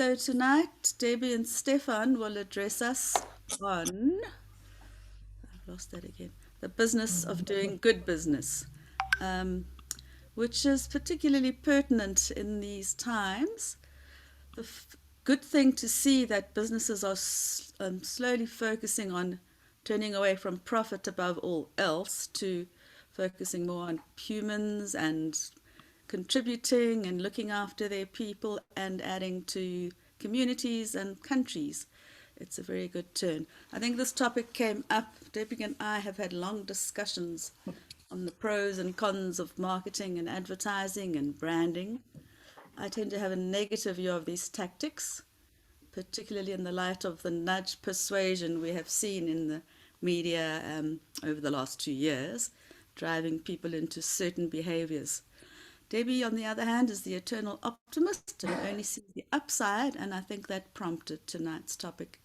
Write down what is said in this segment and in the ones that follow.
So tonight, Debbie and Stefan will address us on, I've lost that again, the business of doing good business, um, which is particularly pertinent in these times. The good thing to see that businesses are slowly focusing on turning away from profit above all else to focusing more on humans and contributing and looking after their people and adding to communities and countries. It's a very good turn. I think this topic came up. Debbie and I have had long discussions on the pros and cons of marketing and advertising and branding. I tend to have a negative view of these tactics, particularly in the light of the nudge persuasion we have seen in the media over the last 2 years, driving people into certain behaviors. Debbie, on the other hand, is the eternal optimist and only sees the upside, and I think that prompted tonight's topic.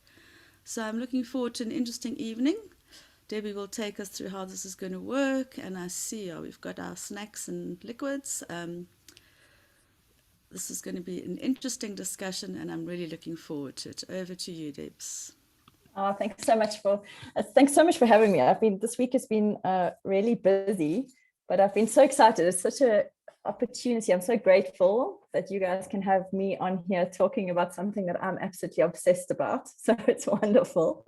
So I'm looking forward to an interesting evening. Debbie will take us through how this is going to work, and I see we've got our snacks and liquids. This is going to be an interesting discussion, and I'm really looking forward to it. Over to you, Debs. Oh, thanks so much for having me. This week has been really busy, but I've been so excited. It's such an opportunity. I'm so grateful that you guys can have me on here talking about something that I'm absolutely obsessed about. So it's wonderful.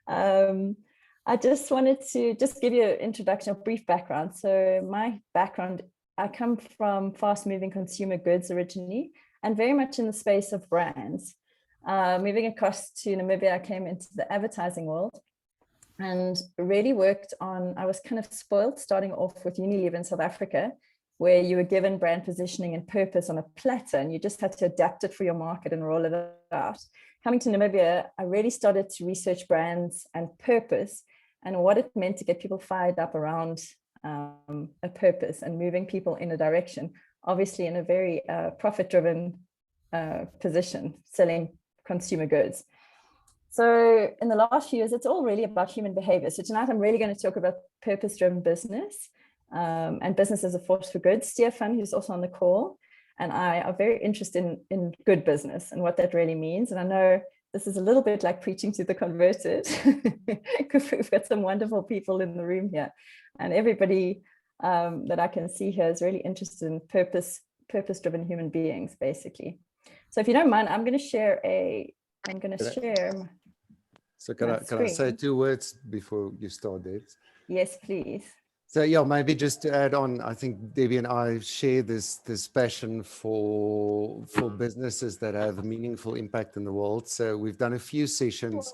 I just wanted to give you an introduction, a brief background. So my background, I come from fast-moving consumer goods originally, and very much in the space of brands. Moving across to Namibia, I came into the advertising world and really worked on, I was kind of spoiled starting off with Unilever in South Africa, where you were given brand positioning and purpose on a platter, and you just had to adapt it for your market and roll it out. Coming to Namibia, I really started to research brands and purpose and what it meant to get people fired up around a purpose and moving people in a direction, obviously in a very profit-driven position, selling consumer goods. So in the last few years, it's all really about human behavior. So tonight I'm really going to talk about purpose-driven business and business as a force for good. Stefan, who's also on the call, and I are very interested in good business and what that really means. And I know this is a little bit like preaching to the converted, because we've got some wonderful people in the room here. And everybody that I can see here is really interested in purpose-driven human beings, basically. So if you don't mind, I'm going to share. So can I say 2 words before you start, Deb? Yes, please. So yeah, maybe just to add on, I think Debbie and I share this passion for businesses that have a meaningful impact in the world. So we've done a few sessions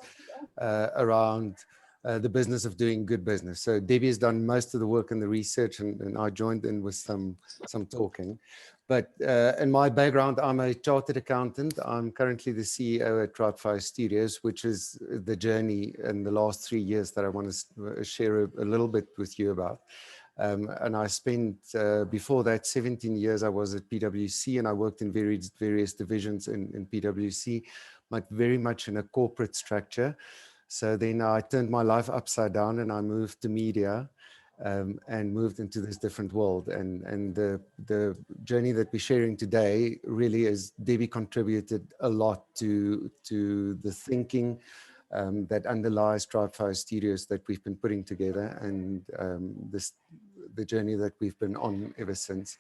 around the business of doing good business. So Debbie has done most of the work and the research, and I joined in with some talking. But in my background, I'm a chartered accountant. I'm currently the CEO at Troutfire Studios, which is the journey in the last 3 years that I want to share a little bit with you about. And I spent, before that, 17 years I was at PwC, and I worked in various divisions in PwC, but very much in a corporate structure. So then I turned my life upside down and I moved to media. And moved into this different world, and the journey that we're sharing today really is Debbie contributed a lot to the thinking that underlies Troutfire Studios that we've been putting together, and the journey that we've been on ever since.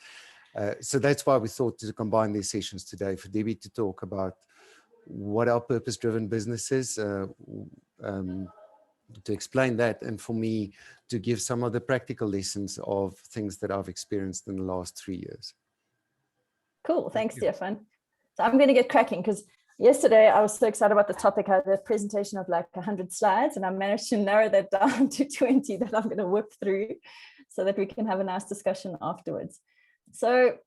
So that's why we thought to combine these sessions today, for Debbie to talk about what our purpose-driven business is, to explain that, and for me to give some of the practical lessons of things that I've experienced in the last 3 years. Cool, thanks, Stefan. So I'm going to get cracking, because yesterday I was so excited about the topic. I had a presentation of like 100 slides, and I managed to narrow that down to 20 that I'm going to whip through so that we can have a nice discussion afterwards. So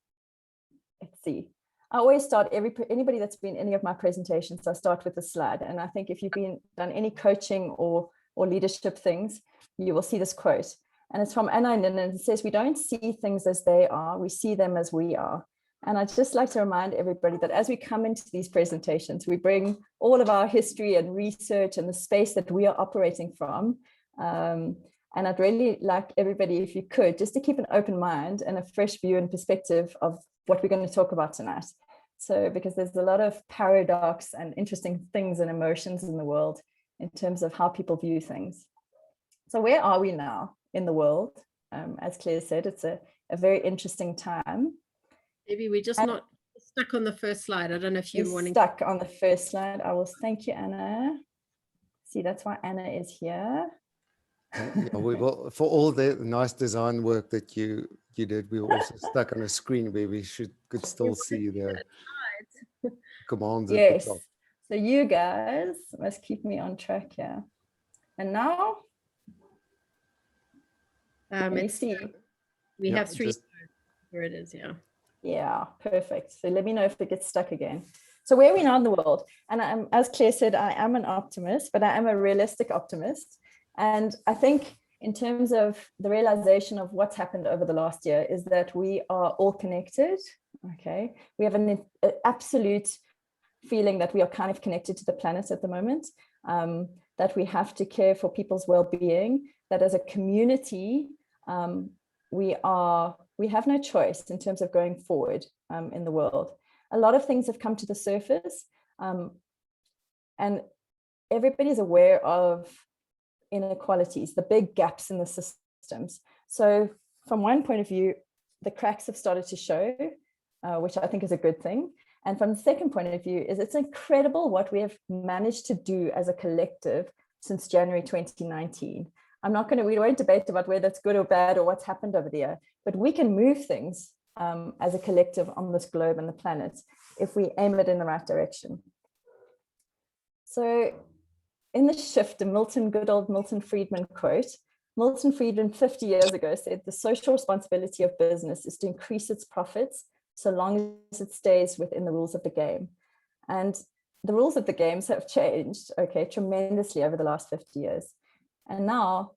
let's see. I always start anybody that's been in any of my presentations, I start with a slide. And I think if you've done any coaching or leadership things, you will see this quote. And it's from Anna Nin, and it says, "We don't see things as they are, we see them as we are." And I'd just like to remind everybody that as we come into these presentations, we bring all of our history and research and the space that we are operating from. And I'd really like everybody, if you could, just to keep an open mind and a fresh view and perspective of what we're going to talk about tonight. So because there's a lot of paradox and interesting things and emotions in the world in terms of how people view things. So where are we now in the world? As Claire said, it's a very interesting time. Maybe we're just not stuck on the first slide. I don't know if you're wanting. Stuck on the first slide. I will thank you, Anna. See, that's why Anna is here. Yeah, we will, for all the nice design work that you did, we were also stuck on a screen where we could still see the commands at Yes. the top. So you guys must keep me on track here. And now, let me see. We Yeah, have three. just- Here it is. Yeah. Yeah, perfect. So let me know if it gets stuck again. So where are we now in the world? And I'm, as Claire said, I am an optimist, but I am a realistic optimist. And I think in terms of the realization of what's happened over the last year is that we are all connected. Okay. We have an absolute feeling that we are kind of connected to the planet at the moment, that we have to care for people's well-being, that as a community, we have no choice in terms of going forward in the world. A lot of things have come to the surface, and everybody's aware of inequalities, the big gaps in the systems. So from one point of view, the cracks have started to show, which I think is a good thing. And from the second point of view, is it's incredible what we have managed to do as a collective since January 2019. We won't debate about whether it's good or bad or what's happened over the year, but we can move things as a collective on this globe and the planet if we aim it in the right direction. So in the shift, good old Milton Friedman quote, Milton Friedman 50 years ago said, the social responsibility of business is to increase its profits so long as it stays within the rules of the game. And the rules of the games have changed, okay, tremendously over the last 50 years. And now,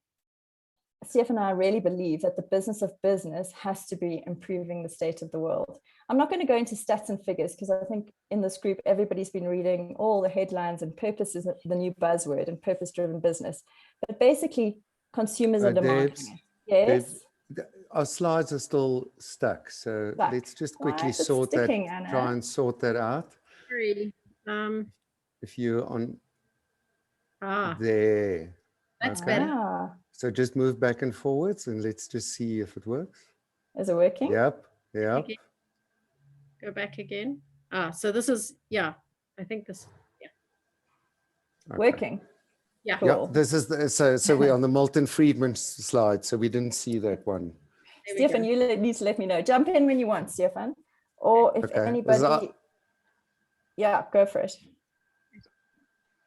Steph and I really believe that the business of business has to be improving the state of the world. I'm not going to go into stats and figures because I think in this group, everybody's been reading all the headlines, and purpose is the new buzzword, and purpose-driven business. But basically, consumers are demanding it. Yes. Our slides are still stuck, so let's just quickly try and sort that out. If you're on there. That's okay. better. So just move back and forwards and let's just see if it works. Is it working? Yep. Okay. Go back again. So this is, I think this, Okay. Working. Yeah. Cool. Yeah, this is so we're on the Milton Friedman slide, so we didn't see that one. Stefan, you need to let me know. Jump in when you want, Stefan. Or if anybody, go for it.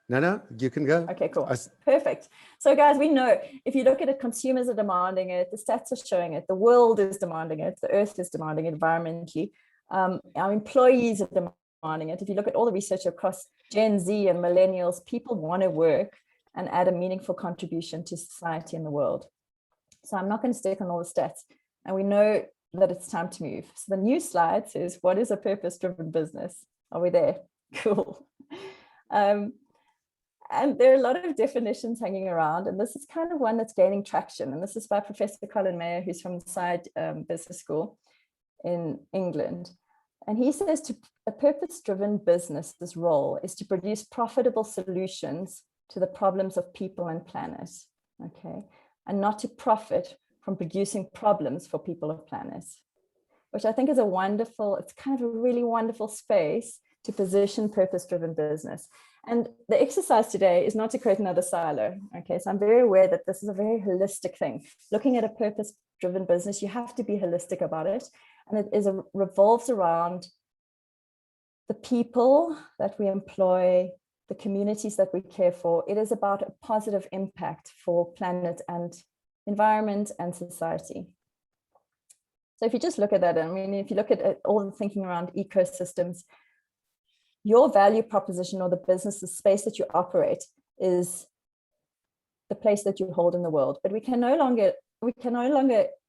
No, you can go. Okay, cool. Perfect. So guys, we know if you look at it, consumers are demanding it, the stats are showing it, the world is demanding it, the earth is demanding it environmentally, our employees are demanding it. If you look at all the research across Gen Z and millennials, people want to work and add a meaningful contribution to society and the world. So I'm not going to stick on all the stats. And we know that it's time to move. So the new slide says, what is a purpose-driven business? Are we there? Cool. And there are a lot of definitions hanging around, and this is kind of one that's gaining traction. And this is by Professor Colin Mayer, who's from the Side Business School in England. And he says a purpose-driven business's role is to produce profitable solutions to the problems of people and planet, okay? And not to profit from producing problems for people of planet, which I think is it's kind of a really wonderful space to position purpose-driven business. And the exercise today is not to create another silo. Okay, so I'm very aware that this is a very holistic thing. Looking at a purpose-driven business, you have to be holistic about it. And it revolves around the people that we employ, the communities that we care for. It is about a positive impact for planet and environment and society. So if you just look at that, I mean, if you look at all the thinking around ecosystems, your value proposition or the business, the space that you operate is the place that you hold in the world. But we can no longer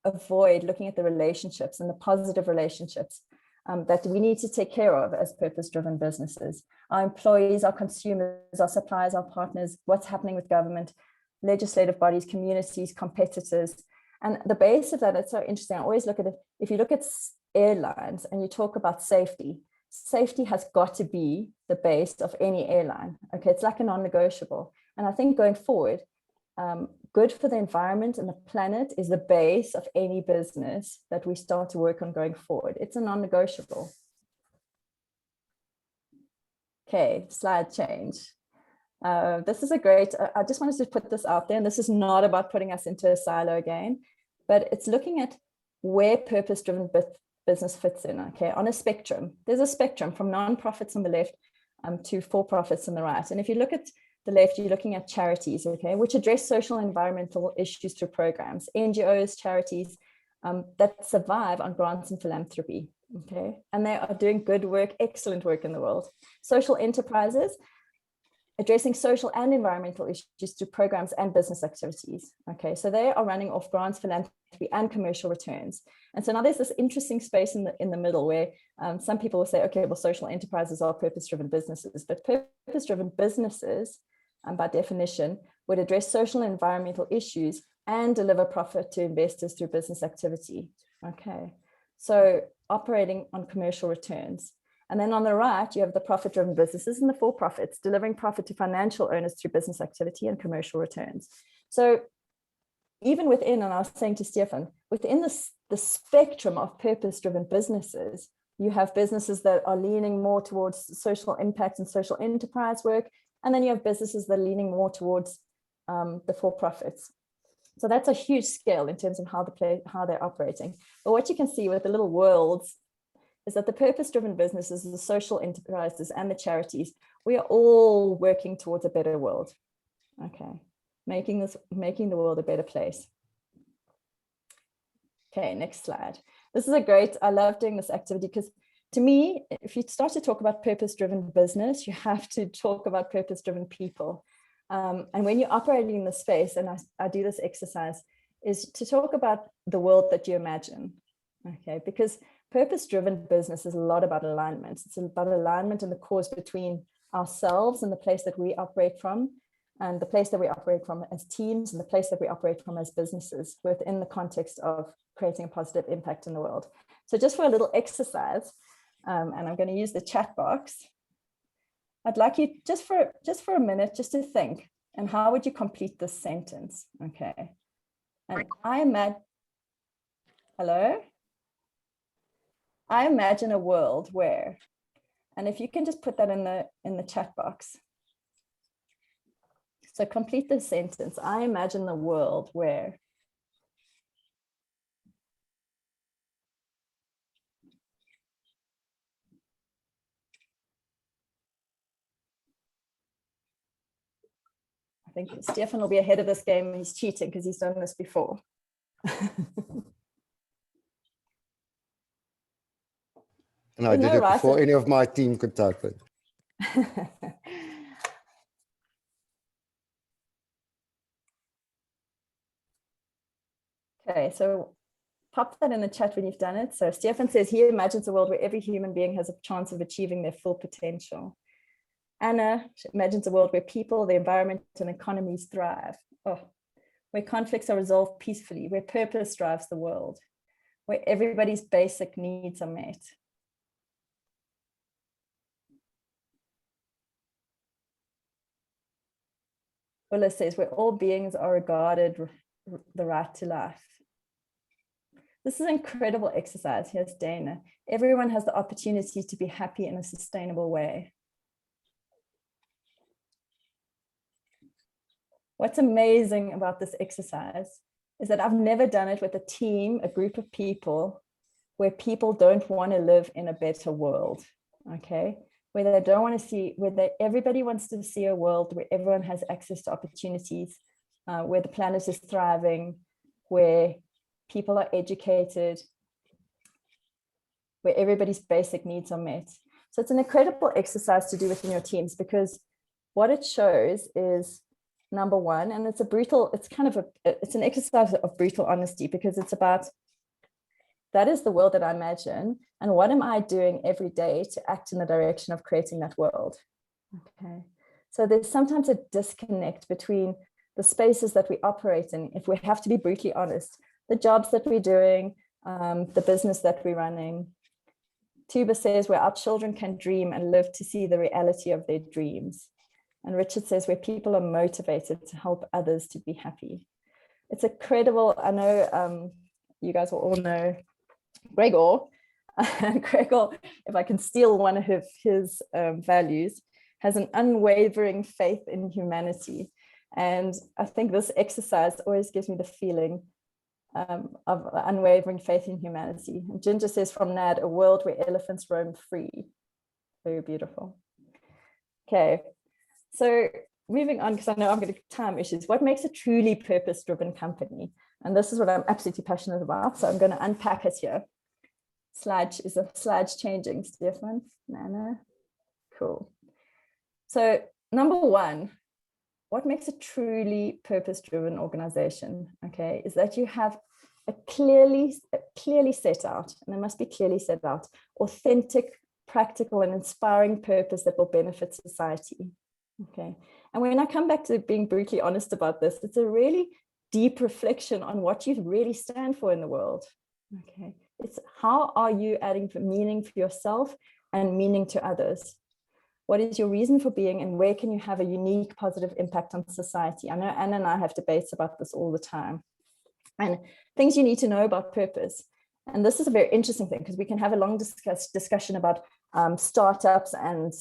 avoid looking at the relationships and the positive relationships that we need to take care of as purpose-driven businesses. Our employees, our consumers, our suppliers, our partners, what's happening with government, legislative bodies, communities, competitors. And the base of that, it's so interesting. I always look at it, if you look at airlines and you talk about safety, safety has got to be the base of any airline. Okay, it's like a non-negotiable. And I think going forward, good for the environment and the planet is the base of any business that we start to work on going forward. It's a non-negotiable. Okay, slide change. This is a great, I just wanted to put this out there, and this is not about putting us into a silo again, but it's looking at where purpose-driven business fits in, okay, on a spectrum. There's a spectrum from non-profits on the left to for-profits on the right. And if you look at the left, you're looking at charities, okay, which address social and environmental issues through programs, NGOs, charities that survive on grants and philanthropy, okay, and they are doing good work, excellent work in the world. Social enterprises, addressing social and environmental issues through programs and business activities. Okay, so they are running off grants, philanthropy, and commercial returns. And so now there's this interesting space in the middle where some people will say, okay, well, social enterprises are purpose-driven businesses, but purpose-driven businesses, by definition, would address social and environmental issues and deliver profit to investors through business activity. Okay, so operating on commercial returns. And then on the right, you have the profit-driven businesses and the for-profits, delivering profit to financial owners through business activity and commercial returns. So even within, and I was saying to Stefan, within the spectrum of purpose-driven businesses, you have businesses that are leaning more towards social impact and social enterprise work. And then you have businesses that are leaning more towards the for-profits. So that's a huge scale in terms of how they're operating. But what you can see with the little worlds is that the purpose-driven businesses, the social enterprises, and the charities, we are all working towards a better world. Okay, making the world a better place. Okay, next slide. This is I love doing this activity because to me, if you start to talk about purpose-driven business, you have to talk about purpose-driven people. And when you're operating in this space, and I do this exercise, is to talk about the world that you imagine. Okay, because purpose-driven business is a lot about alignment. It's about alignment and the cause between ourselves and the place that we operate from, and the place that we operate from as teams, and the place that we operate from as businesses within the context of creating a positive impact in the world. So just for a little exercise, and I'm going to use the chat box, I'd like you just for a minute, just to think, and how would you complete this sentence? Okay. And I imagine a world where, and if you can just put that in the chat box. So complete the sentence. I imagine the world where. I think Stefan will be ahead of this game. He's cheating because he's done this before. And I did it before any of my team could type it. Okay, so pop that in the chat when you've done it. So Stefan says he imagines a world where every human being has a chance of achieving their full potential. Anna imagines a world where people, the environment, and economies thrive. Oh, where conflicts are resolved peacefully, where purpose drives the world, where everybody's basic needs are met. Ulla says, where all beings are regarded the right to life. This is an incredible exercise. Here's Dana. Everyone has the opportunity to be happy in a sustainable way. What's amazing about this exercise is that I've never done it with a team, a group of people, where people don't want to live in a better world, okay? Where they don't want to see, everybody wants to see a world where everyone has access to opportunities, where the planet is thriving, where people are educated, where everybody's basic needs are met. So it's an incredible exercise to do within your teams, because what it shows is, number one, and it's an exercise of brutal honesty, because it's about, that is the world that I imagine, and what am I doing every day to act in the direction of creating that world? Okay, so there's sometimes a disconnect between the spaces that we operate in, if we have to be brutally honest, the jobs that we're doing, the business that we're running, Tuba says where our children can dream and live to see the reality of their dreams. And Richard says where people are motivated to help others to be happy. It's a credible, I know you guys will all know Gregor. Gregor, if I can steal one of his values, has an unwavering faith in humanity. And I think this exercise always gives me the feeling of unwavering faith in humanity. And Ginger says from Nad, a world where elephants roam free. Very beautiful. Okay, so moving on, because I know I'm going to time issues. What makes a truly purpose-driven company? And this is what I'm absolutely passionate about. So I'm going to unpack it here. Is the slides changing, Stefan? Nana? Cool. So number one, what makes a truly purpose-driven organization, okay, is that you have a clearly set out, and it must be clearly set out, authentic, practical, and inspiring purpose that will benefit society, okay? And when I come back to being brutally honest about this, it's a really deep reflection on what you really stand for in the world, okay? It's how are you adding meaning for yourself and meaning to others? What is your reason for being, and where can you have a unique positive impact on society? I know Anna and I have debates about this all the time. And things you need to know about purpose. And this is a very interesting thing, because we can have a long discussion about startups and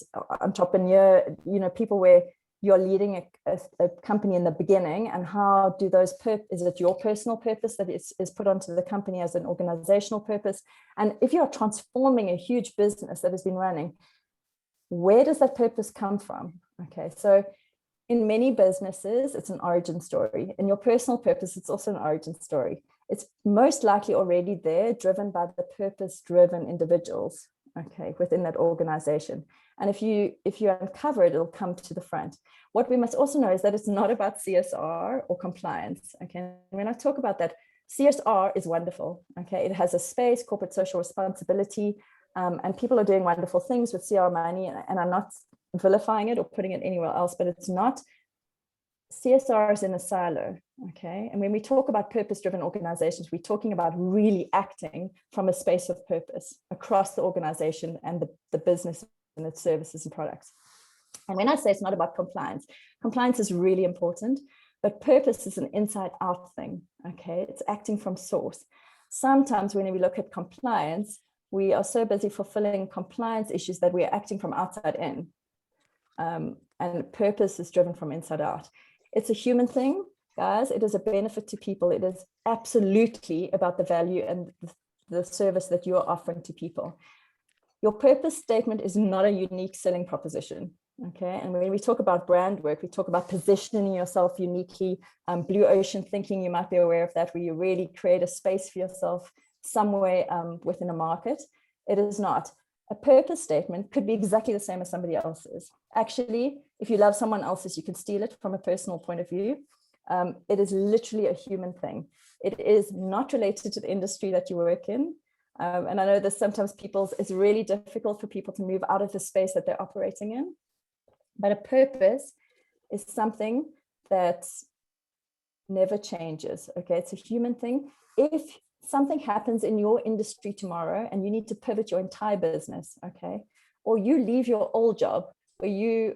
entrepreneur, people where you're leading a company in the beginning, and how do those is it your personal purpose that is put onto the company as an organizational purpose? And if you're transforming a huge business that has been running, where does that purpose come from? Okay, so in many businesses, it's an origin story. In your personal purpose, it's also an origin story. It's most likely already there, driven by the purpose-driven individuals, okay, within that organization. And if you uncover it, it'll come to the front. What we must also know is that it's not about CSR or compliance, okay? When I talk about that, CSR is wonderful, okay? It has a space, corporate social responsibility, and people are doing wonderful things with CR money, and I'm not vilifying it or putting it anywhere else, but it's not. CSR is in a silo, okay? And when we talk about purpose-driven organizations, we're talking about really acting from a space of purpose across the organization and the business and its services and products. And when I say it's not about compliance, compliance is really important, but purpose is an inside-out thing, okay? It's acting from source. Sometimes when we look at compliance, we are so busy fulfilling compliance issues that we are acting from outside in. And purpose is driven from inside out. It's a human thing, guys. It is a benefit to people. It is absolutely about the value and the service that you are offering to people. Your purpose statement is not a unique selling proposition, okay? And when we talk about brand work, we talk about positioning yourself uniquely. Blue ocean thinking, you might be aware of that, where you really create a space for yourself somewhere within a market. It is not. A purpose statement could be exactly the same as somebody else's. Actually, if you love someone else's, you can steal it from a personal point of view. It is literally a human thing. It is not related to the industry that you work in. And I know that sometimes it's really difficult for people to move out of the space that they're operating in. But a purpose is something that never changes, okay? It's a human thing. If something happens in your industry tomorrow and you need to pivot your entire business, okay? Or you leave your old job where you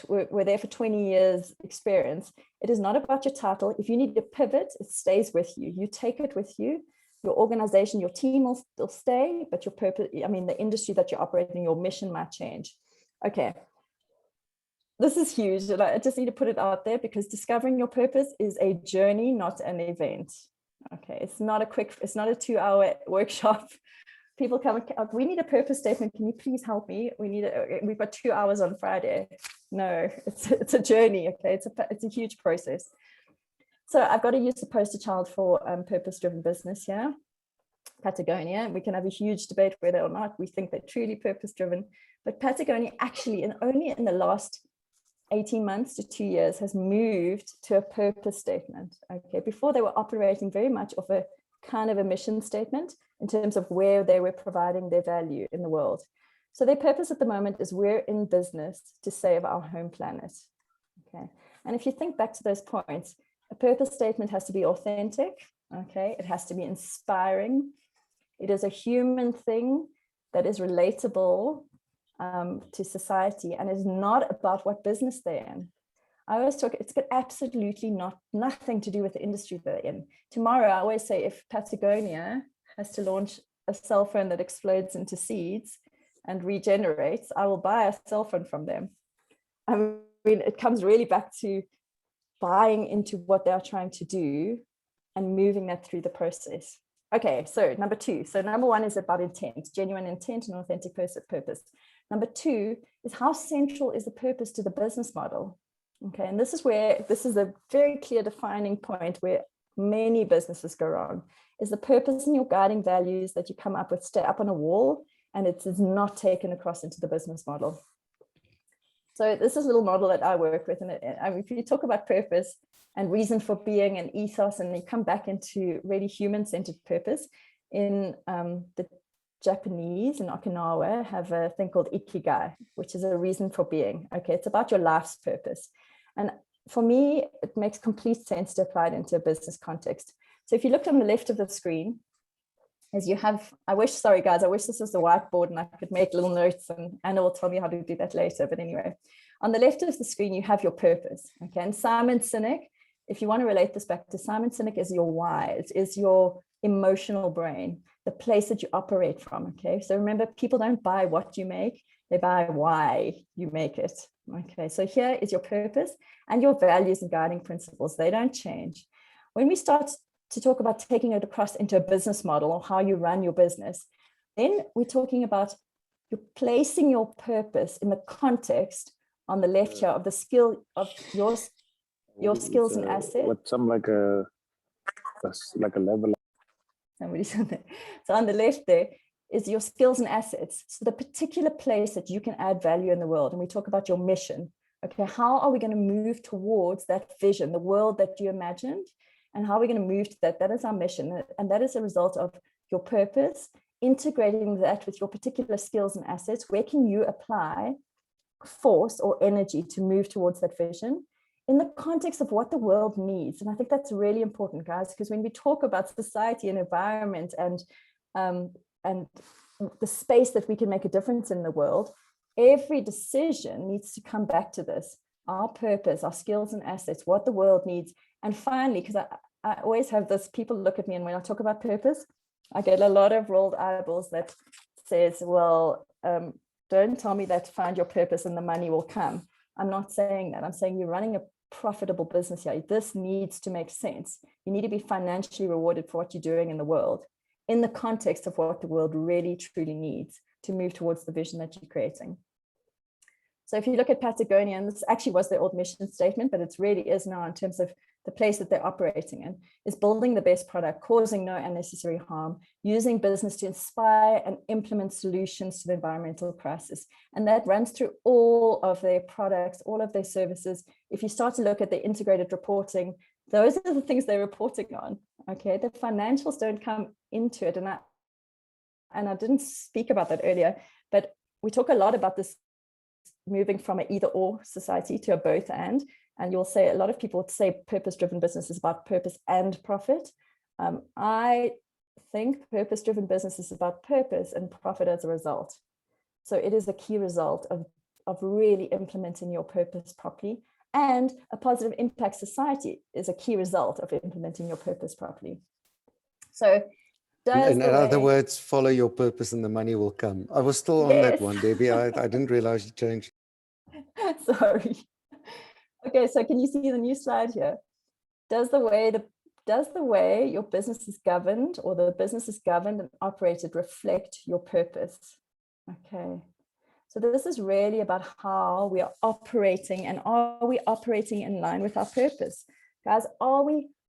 were there for 20 years experience, it is not about your title. If you need to pivot, it stays with you. You take it with you. Your organization, your team will still stay, but your purpose, the industry that you're operating, your mission might change. Okay. This is huge, and I just need to put it out there, because discovering your purpose is a journey, not an event. Okay, it's not a 2-hour workshop. People come, we need a purpose statement. Can you please help me? We've got 2 hours on Friday. No, it's a journey. Okay, it's a huge process. So I've got to use the poster child for purpose-driven business here, Patagonia. We can have a huge debate whether or not we think they're truly purpose-driven, but Patagonia actually, only in the last 18 months to 2 years, has moved to a purpose statement. Okay, before they were operating very much of a kind of a mission statement in terms of where they were providing their value in the world. So their purpose at the moment is we're in business to save our home planet. Okay, and if you think back to those points, a purpose statement has to be authentic. Okay, it has to be inspiring. It is a human thing. that is relatable to society and is not about what business they're in. I always talk, it's got absolutely nothing to do with the industry they're in. Tomorrow, I always say, if Patagonia has to launch a cell phone that explodes into seeds and regenerates, I will buy a cell phone from them. I mean, it comes really back to buying into what they're trying to do and moving that through the process. Okay, so number 2. So number 1 is about intent, genuine intent and authentic purpose. Number 2 is how central is the purpose to the business model? Okay, and this is a very clear defining point where many businesses go wrong, is the purpose and your guiding values that you come up with stay up on a wall and it is not taken across into the business model. So this is a little model that I work with. And if you talk about purpose and reason for being and ethos, and you come back into really human-centered purpose, in the Japanese in Okinawa have a thing called ikigai, which is a reason for being. Okay, it's about your life's purpose. And for me, it makes complete sense to apply it into a business context. So if you look on the left of the screen, as you have, sorry guys, I wish this was the whiteboard and I could make little notes, and Anna will tell me how to do that later. But anyway, on the left of the screen, you have your purpose. Okay, and Simon Sinek, if you want to relate this back to Simon Sinek, is your why. It is your emotional brain, the place that you operate from. Okay, so remember, people don't buy what you make, they buy why you make it. Okay, so here is your purpose and your values and guiding principles. They don't change. When we start to talk about taking it across into a business model or how you run your business, then we're talking about you placing your purpose in the context on the left here of the skill of your skills and assets. With some like a level. Somebody said that. So on the left there is your skills and assets. So the particular place that you can add value in the world. And we talk about your mission. Okay, how are we going to move towards that vision, the world that you imagined? And how are we going to move to that? That is our mission. And that is a result of your purpose, integrating that with your particular skills and assets. Where can you apply force or energy to move towards that vision in the context of what the world needs? And I think that's really important, guys, because when we talk about society and environment and the space that we can make a difference in the world, every decision needs to come back to this: our purpose, our skills and assets, what the world needs. And finally, because I always have this, people look at me and when I talk about purpose, I get a lot of rolled eyeballs that says, well, don't tell me that find your purpose and the money will come. I'm not saying that. I'm saying you're running a profitable business here. This needs to make sense. You need to be financially rewarded for what you're doing in the world, in the context of what the world really truly needs to move towards the vision that you're creating. So if you look at Patagonia, and this actually was their old mission statement, but it really is now in terms of the place that they're operating in, is building the best product, causing no unnecessary harm, using business to inspire and implement solutions to the environmental crisis. And that runs through all of their products, all of their services. If you start to look at the integrated reporting, those are the things they're reporting on. Okay, the financials don't come into it. And I didn't speak about that earlier, but we talk a lot about this moving from an either or society to a both and you'll say, a lot of people say purpose-driven business is about purpose and profit. I think purpose-driven business is about purpose and profit as a result. So it is a key result of really implementing your purpose properly, and a positive impact society is a key result of implementing your purpose properly. So in other words, follow your purpose and the money will come. I was still on that one, Debbie. I didn't realize you changed. Sorry. Okay, so can you see the new slide here? Does the way your business is governed, or the business is governed and operated, reflect your purpose? Okay, so this is really about how we are operating, and are we operating in line with our purpose? Guys,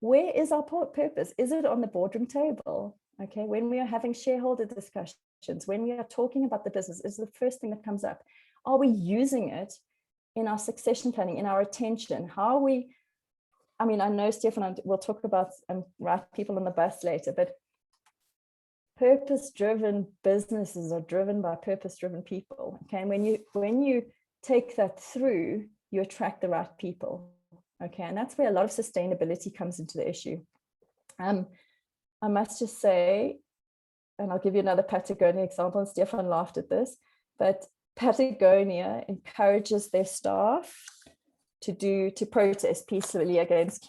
where is our purpose? Is it on the boardroom table? Okay, when we are having shareholder discussions, when we are talking about the business, is the first thing that comes up. Are we using it in our succession planning, in our attention? How are we, I mean, I know Stefan, we'll talk about right people on the bus later, but purpose-driven businesses are driven by purpose-driven people. Okay, and when you take that through, you attract the right people. Okay, and that's where a lot of sustainability comes into the issue. I must just say, and I'll give you another Patagonia example, and Stefan laughed at this, but Patagonia encourages their staff to protest peacefully against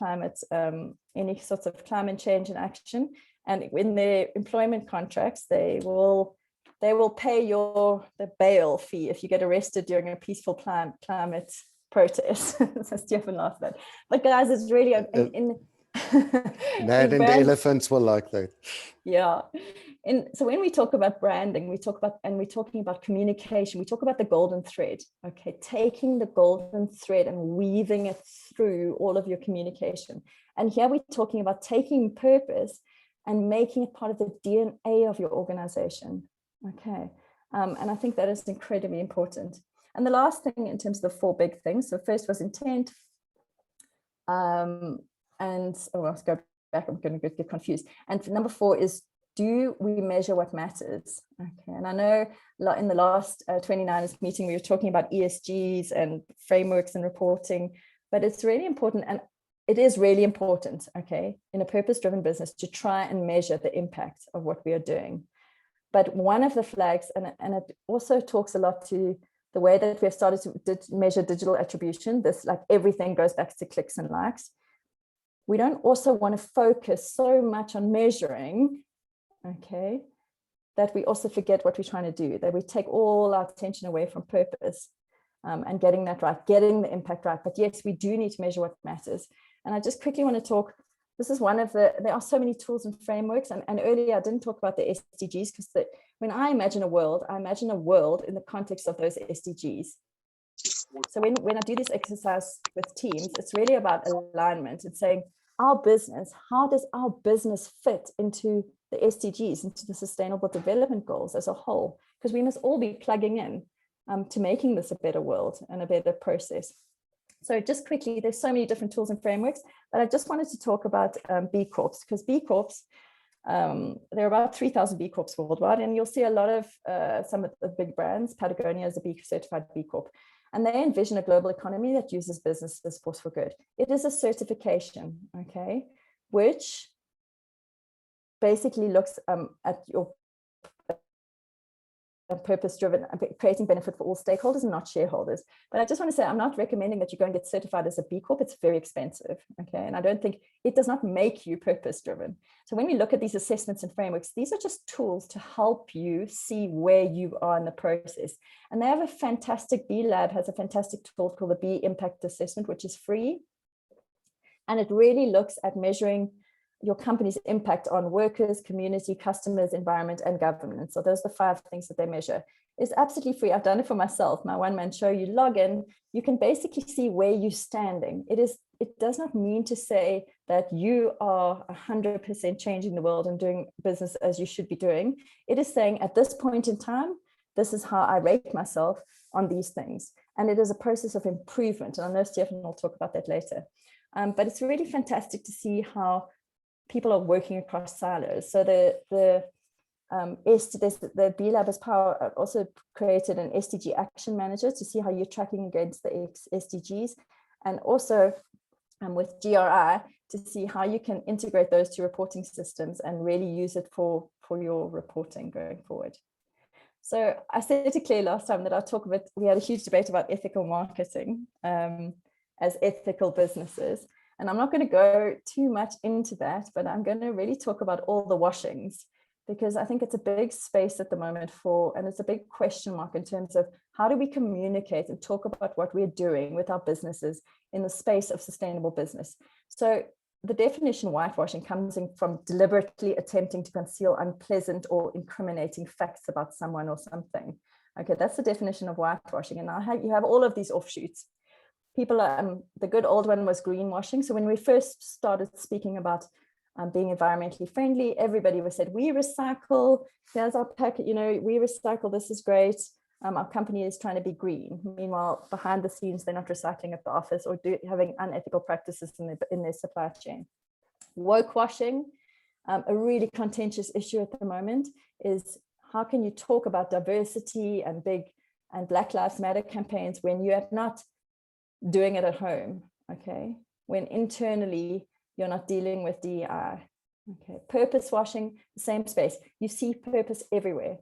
any sorts of climate change and action. And in their employment contracts, they will pay the bail fee if you get arrested during a peaceful climate protest. So Stefan laughed at that. But guys, it's really Ned and the elephants were like that. Yeah. And so when we talk about branding, we're talking about communication, we talk about the golden thread, okay, taking the golden thread and weaving it through all of your communication. And here we're talking about taking purpose and making it part of the DNA of your organization, okay. And I think that is incredibly important. And the last thing in terms of the 4 big things, so first was intent, and let's go back, I'm going to get confused. And number 4 is, do we measure what matters? Okay, and I know in the last 29ers meeting, we were talking about ESGs and frameworks and reporting, but it's really important, and it is really important, okay, in a purpose-driven business to try and measure the impact of what we are doing. But one of the flags, and it also talks a lot to the way that we have started to measure digital attribution, this like everything goes back to clicks and likes. We don't also want to focus so much on measuring, okay, that we also forget what we're trying to do, that we take all our attention away from purpose and getting that right, getting the impact right. But yes, we do need to measure what matters. And I just quickly want to talk, this is one of there are so many tools and frameworks. And earlier I didn't talk about the SDGs because when I imagine a world in the context of those SDGs. So when I do this exercise with teams, it's really about alignment. It's saying our business, how does our business fit into the SDGs, into the Sustainable Development Goals as a whole? Because we must all be plugging in to making this a better world and a better process. So just quickly, there's so many different tools and frameworks, but I just wanted to talk about B Corps, because B Corps, there are about 3,000 B Corps worldwide, and you'll see a lot of some of the big brands. Patagonia is a B certified B Corp, and they envision a global economy that uses business as force for good. It is a certification, okay, which basically looks at your purpose-driven, creating benefit for all stakeholders and not shareholders. But I just want to say, I'm not recommending that you go and get certified as a B Corp. It's very expensive, okay? And I don't think, it does not make you purpose-driven. So when we look at these assessments and frameworks, these are just tools to help you see where you are in the process. And they have a fantastic, B Lab has a fantastic tool called the B Impact Assessment, which is free. And it really looks at measuring your company's impact on workers, community, customers, environment, and governance. So those are the 5 things that they measure. It's absolutely free. I've done it for myself. My one-man show, you log in, you can basically see where you're standing. It does not mean to say that you are 100% changing the world and doing business as you should be doing. It is saying at this point in time, this is how I rate myself on these things. And it is a process of improvement. And I know Stefan will talk about that later. But it's really fantastic to see how people are working across silos. So the B Lab has also created an SDG action manager to see how you're tracking against the SDGs, and also with GRI to see how you can integrate those 2 reporting systems and really use it for your reporting going forward. So I said to Claire last time that we had a huge debate about ethical marketing as ethical businesses. And I'm not going to go too much into that, but I'm going to really talk about all the washings, because I think it's a big space at the moment and it's a big question mark in terms of how do we communicate and talk about what we're doing with our businesses in the space of sustainable business. So the definition whitewashing comes in from deliberately attempting to conceal unpleasant or incriminating facts about someone or something. Okay, that's the definition of whitewashing. And now you have all of these offshoots. People the good old one was greenwashing. So when we first started speaking about being environmentally friendly, everybody was said, we recycle, here's our packet, we recycle, this is great. Our company is trying to be green. Meanwhile, behind the scenes, they're not recycling at the office or having unethical practices in their supply chain. Woke washing, a really contentious issue at the moment, is how can you talk about diversity and Black Lives Matter campaigns when you are not doing it at home, okay? When internally you're not dealing with DEI, Okay, purpose washing, the same space. You see purpose everywhere.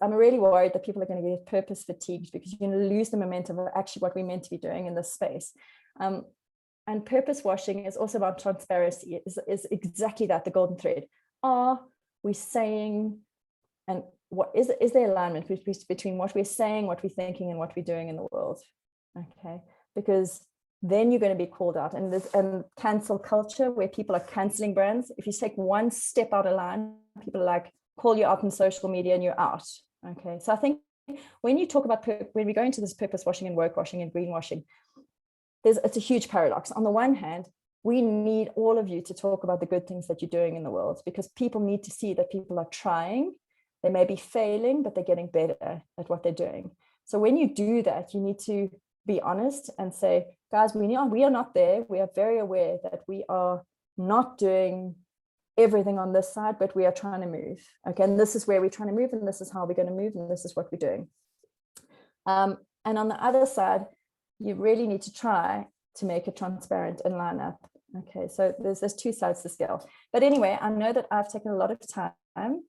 I'm really worried that people are going to get purpose fatigued because you're going to lose the momentum of actually what we're meant to be doing in this space. And purpose washing is also about transparency, is exactly that, the golden thread. Are we saying, and what is there alignment between what we're saying, what we're thinking, and what we're doing in the world? Okay, because then you're going to be called out. And cancel culture, where people are canceling brands, if you take one step out of line, people are like, call you out on social media and you're out. Okay, so I think when you talk about, when we go into this purpose washing and work washing and greenwashing, it's a huge paradox. On the one hand, we need all of you to talk about the good things that you're doing in the world, because people need to see that people are trying. They may be failing, but they're getting better at what they're doing. So when you do that, you need to be honest and say, guys, we are not there. We are very aware that we are not doing everything on this side, but we are trying to move. Okay, and this is where we're trying to move, and this is how we're going to move, and this is what we're doing. And on the other side, you really need to try to make it transparent and line up. Okay, so there's two sides to the scale. But anyway, I know that I've taken a lot of time.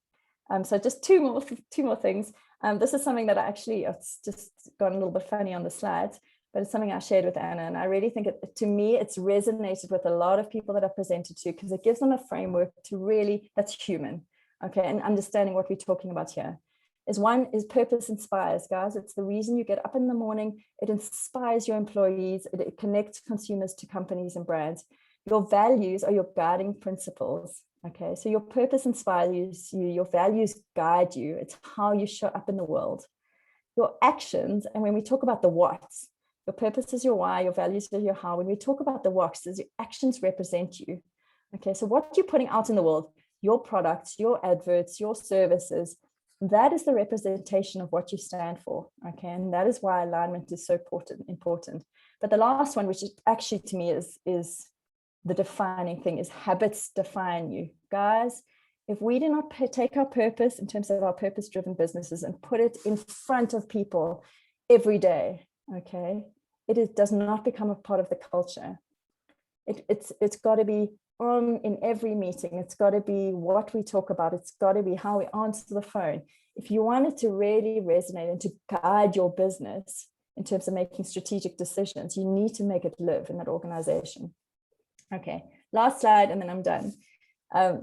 So just two more things. This is something that it's just gone a little bit funny on the slides, but it's something I shared with Anna, and I really think to me, it's resonated with a lot of people that I've presented to, because it gives them a framework to really, that's human, okay, and understanding what we're talking about here. Is purpose inspires, guys. It's the reason you get up in the morning. It inspires your employees. It connects consumers to companies and brands. Your values are your guiding principles. Okay, so your purpose inspires you, your values guide you. It's how you show up in the world. Your actions, and when we talk about the what's, your purpose is your why, your values are your how. When we talk about the what's, your actions represent you. Okay, so what you're putting out in the world, your products, your adverts, your services, that is the representation of what you stand for. Okay, and that is why alignment is so important. But the last one, which is actually to me is the defining thing, is habits define you. Guys, if we do not take our purpose in terms of our purpose-driven businesses and put it in front of people every day, okay, it does not become a part of the culture. It's got to be in every meeting. It's got to be what we talk about. It's got to be how we answer the phone. If you want it to really resonate and to guide your business in terms of making strategic decisions, you need to make it live in that organization. Okay, last slide, and then I'm done.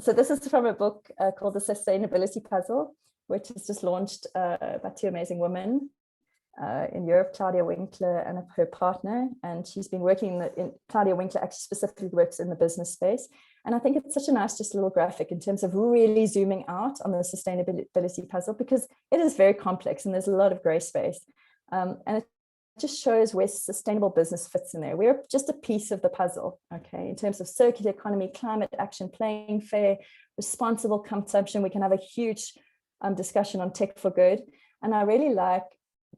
So this is from a book called The Sustainability Puzzle, which is just launched by two amazing women in Europe, Claudia Winkler and her partner. And she's been working Claudia Winkler actually specifically works in the business space. And I think it's such a nice, just little graphic in terms of really zooming out on the sustainability puzzle, because it is very complex and there's a lot of gray space. And it just shows where sustainable business fits in there. We're just a piece of the puzzle, okay, in terms of circular economy, climate action, playing fair, responsible consumption. We can have a huge discussion on tech for good. And I really like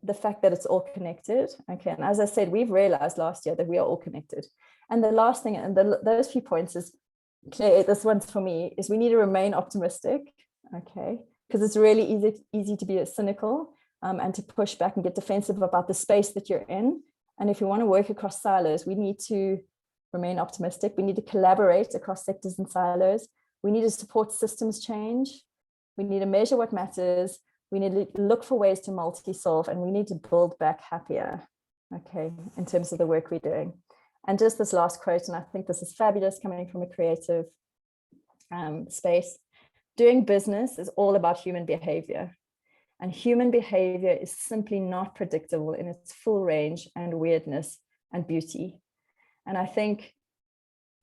the fact that it's all connected, okay. And as I said, we've realized last year that we are all connected. And the last thing, and those few points is, Claire, this one's for me, is we need to remain optimistic, okay, because it's really easy to be cynical and to push back and get defensive about the space that you're in. And if you want to work across silos, we need to remain optimistic. We need to collaborate across sectors and silos. We need to support systems change. We need to measure what matters. We need to look for ways to multi-solve, and we need to build back happier, okay, in terms of the work we're doing. And just this last quote, and I think this is fabulous coming from a creative space. Doing business is all about human behavior. And human behavior is simply not predictable in its full range and weirdness and beauty. And I think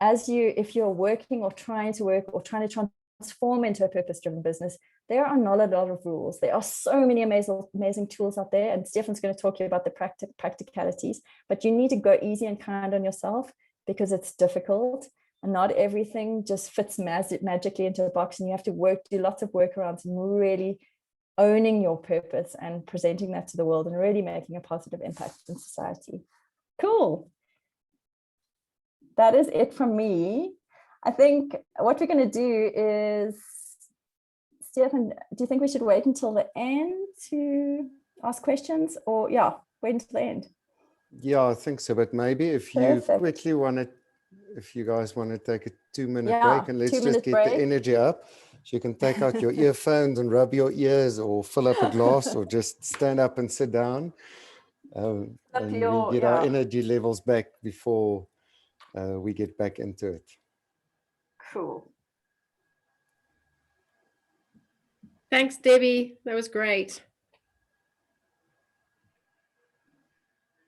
if you're working or trying to work or trying to transform into a purpose-driven business, there are not a lot of rules. There are so many amazing tools out there, and Stefan's going to talk to you about the practicalities, but you need to go easy and kind on yourself, because it's difficult and not everything just fits magically into a box, and you have to do lots of workarounds and really owning your purpose and presenting that to the world and really making a positive impact in society. Cool. That is it from me. I think what we're going to do is, Stefan, do you think we should wait until the end to ask questions, or wait until the end? Yeah, I think so. But maybe if you Perfect. quickly want to if you guys want to take a 2-minute Yeah, break, and let's just 2-minute get break. the energy up. So you can take out your earphones and rub your ears, or fill up a glass, or just stand up and sit down. Up And we your- get our yeah. energy levels back before we get back into it. Cool. Thanks, Debbie. That was great.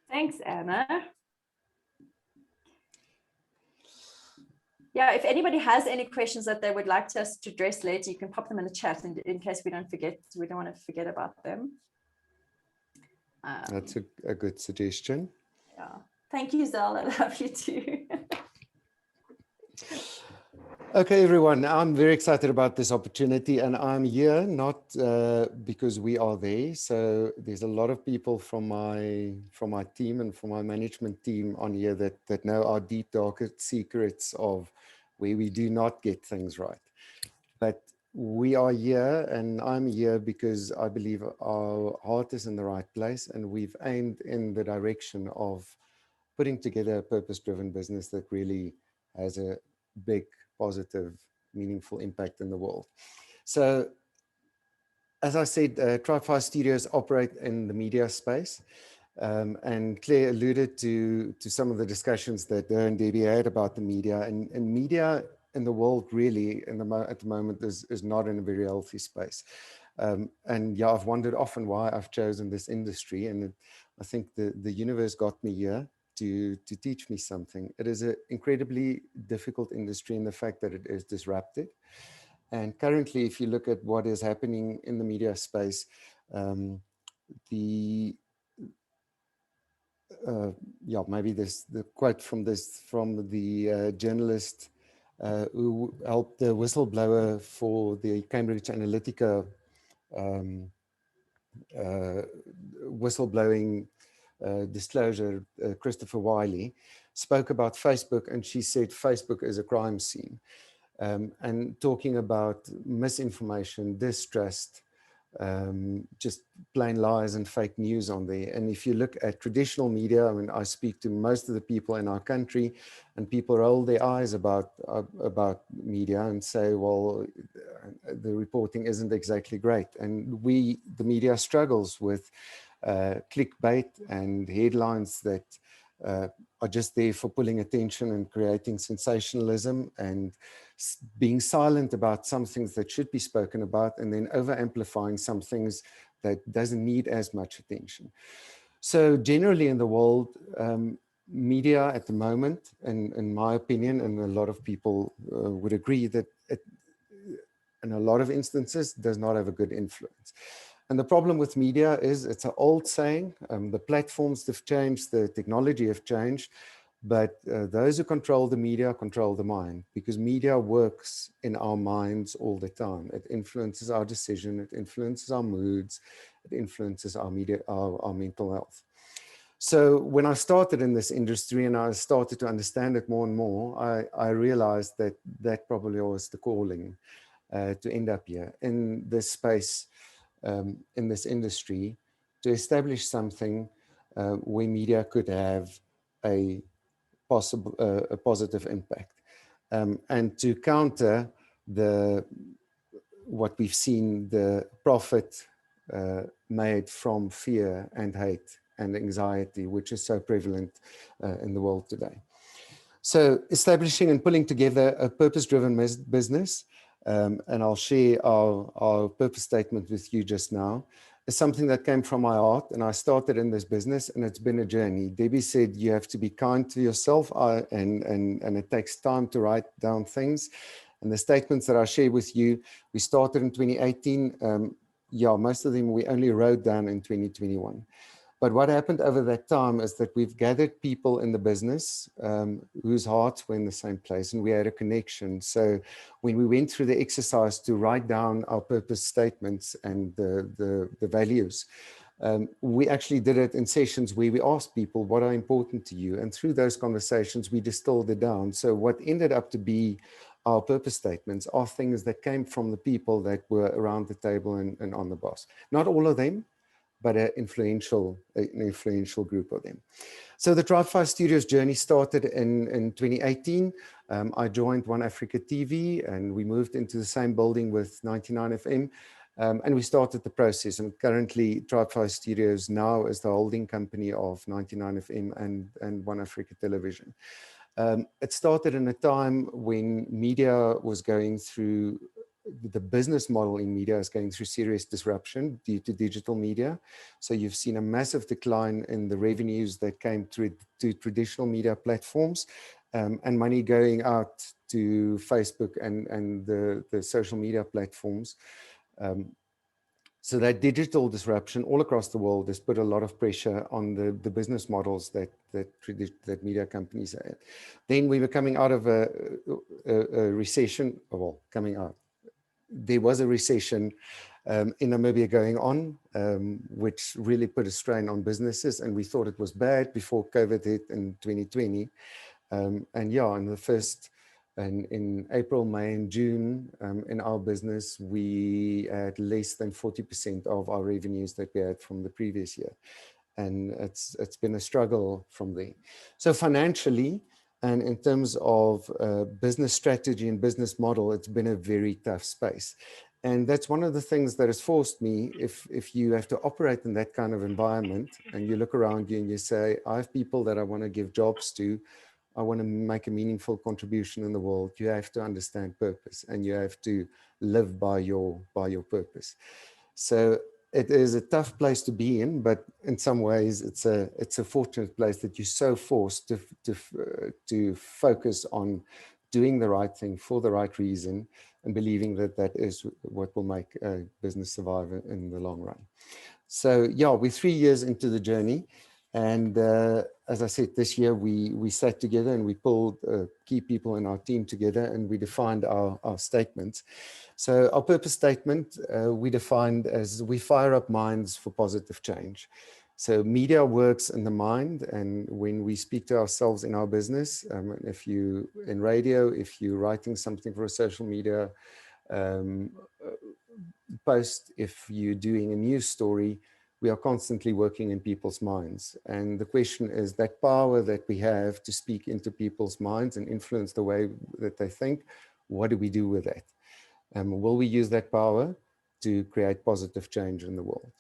Thanks, Anna. Yeah, if anybody has any questions that they would like us to address later, you can pop them in the chat in case we don't want to forget about them. That's a good suggestion. Yeah. Thank you, Zal. I love you too. Okay, everyone, I'm very excited about this opportunity, and I'm here not because we are there. So there's a lot of people from my team and from my management team on here that know our deep, darkest secrets of where we do not get things right. But we are here, and I'm here because I believe our heart is in the right place, and we've aimed in the direction of putting together a purpose-driven business that really has a big, positive, meaningful impact in the world. So, as I said, Tri-Fi Studios operate in the media space. And Claire alluded to some of the discussions that her and Debbie had about the media. And media in the world really at the moment is not in a very healthy space. And yeah, I've wondered often why I've chosen this industry. And I think the universe got me here to teach me something. It is an incredibly difficult industry in the fact that it is disrupted. And currently, if you look at what is happening in the media space, maybe the quote from the journalist who helped the whistleblower for the Cambridge Analytica whistleblowing disclosure, Christopher Wiley, spoke about Facebook, and she said Facebook is a crime scene, and talking about misinformation, distrust, just plain lies and fake news on there. And if you look at traditional media, I mean, I speak to most of the people in our country, and people roll their eyes about media and say, well, the reporting isn't exactly great. And the media struggles with clickbait and headlines that are just there for pulling attention and creating sensationalism, and being silent about some things that should be spoken about, and then over amplifying some things that doesn't need as much attention. So generally in the world, media at the moment, in my opinion, and a lot of people would agree, that it, in a lot of instances, does not have a good influence. And the problem with media is it's an old saying, the platforms have changed, the technology have changed, but those who control the media control the mind, because media works in our minds all the time. It influences our decision, it influences our moods, it influences our mental health. So when I started in this industry and I started to understand it more and more, I realized that probably was the calling to end up here in this space, in this industry, to establish something where media could have a positive impact, and to counter what we've seen, the profit made from fear and hate and anxiety, which is so prevalent in the world today. So establishing and pulling together a purpose-driven business, and I'll share our purpose statement with you just now, is something that came from my heart, and I started in this business, and it's been a journey. Debbie said you have to be kind to yourself, and it takes time to write down things. And the statements that I share with you, we started in 2018. Most of them we only wrote down in 2021. But what happened over that time is that we've gathered people in the business whose hearts were in the same place, and we had a connection. So when we went through the exercise to write down our purpose statements and the values, we actually did it in sessions where we asked people, what are important to you? And through those conversations, we distilled it down. So what ended up to be our purpose statements are things that came from the people that were around the table and on the bus. Not all of them, but an influential group of them. So the Tribe5 Studios journey started in 2018. I joined One Africa TV, and we moved into the same building with 99FM, and we started the process. And currently, Tribe5 Studios now is the holding company of 99FM and One Africa Television. It started in a time when media was going through, the business model in media is going through serious disruption due to digital media. So you've seen a massive decline in the revenues that came through to traditional media platforms, and money going out to Facebook and the social media platforms. So that digital disruption all across the world has put a lot of pressure on the business models that media companies had. Then we were coming out of a recession, well, coming out. There was a recession in Namibia going on, which really put a strain on businesses, and we thought it was bad before COVID hit in 2020. And yeah, in April, May, and June, in our business, we had less than 40% of our revenues that we had from the previous year. And it's been a struggle from there. So financially, and in terms of business strategy and business model, it's been a very tough space. And that's one of the things that has forced me, if you have to operate in that kind of environment and you look around you and you say, I have people that I want to give jobs to, I want to make a meaningful contribution in the world, you have to understand purpose and you have to live by your purpose. So it is a tough place to be in, but in some ways it's a fortunate place that you're so forced to focus on doing the right thing for the right reason and believing that that is what will make a business survive in the long run. So yeah, we're 3 years into the journey. And as I said, this year we sat together and we pulled key people in our team together and we defined our statements. So our purpose statement, we defined as we fire up minds for positive change. So media works in the mind, and when we speak to ourselves in our business, if you in radio, if you're writing something for a social media post, if you're doing a news story, we are constantly working in people's minds. And the question is that power that we have to speak into people's minds and influence the way that they think, what do we do with that? Will we use that power to create positive change in the world?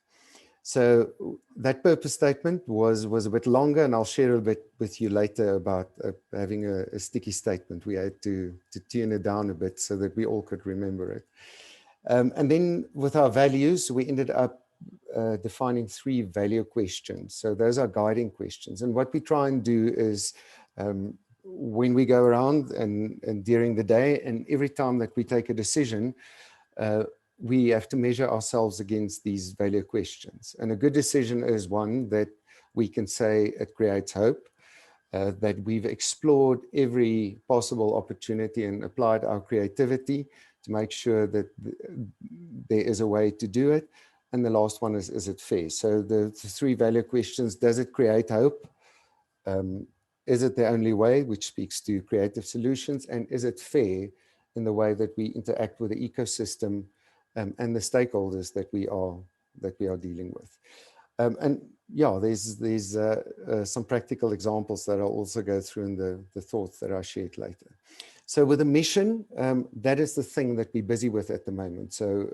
So that purpose statement was a bit longer, and I'll share a bit with you later about having a sticky statement. We had to tune it down a bit so that we all could remember it. And then with our values, we ended up defining 3 value questions. So those are guiding questions. And what we try and do is when we go around and during the day and every time that we take a decision, we have to measure ourselves against these value questions. And a good decision is one that we can say it creates hope, that we've explored every possible opportunity and applied our creativity to make sure that there is a way to do it. And the last one is it fair? So the 3 value questions: does it create hope? Is it the only way, which speaks to creative solutions? And is it fair in the way that we interact with the ecosystem and the stakeholders that we are dealing with? And yeah, there's some practical examples that I'll also go through in the thoughts that I shared later. So with a mission, that is the thing that we're busy with at the moment. So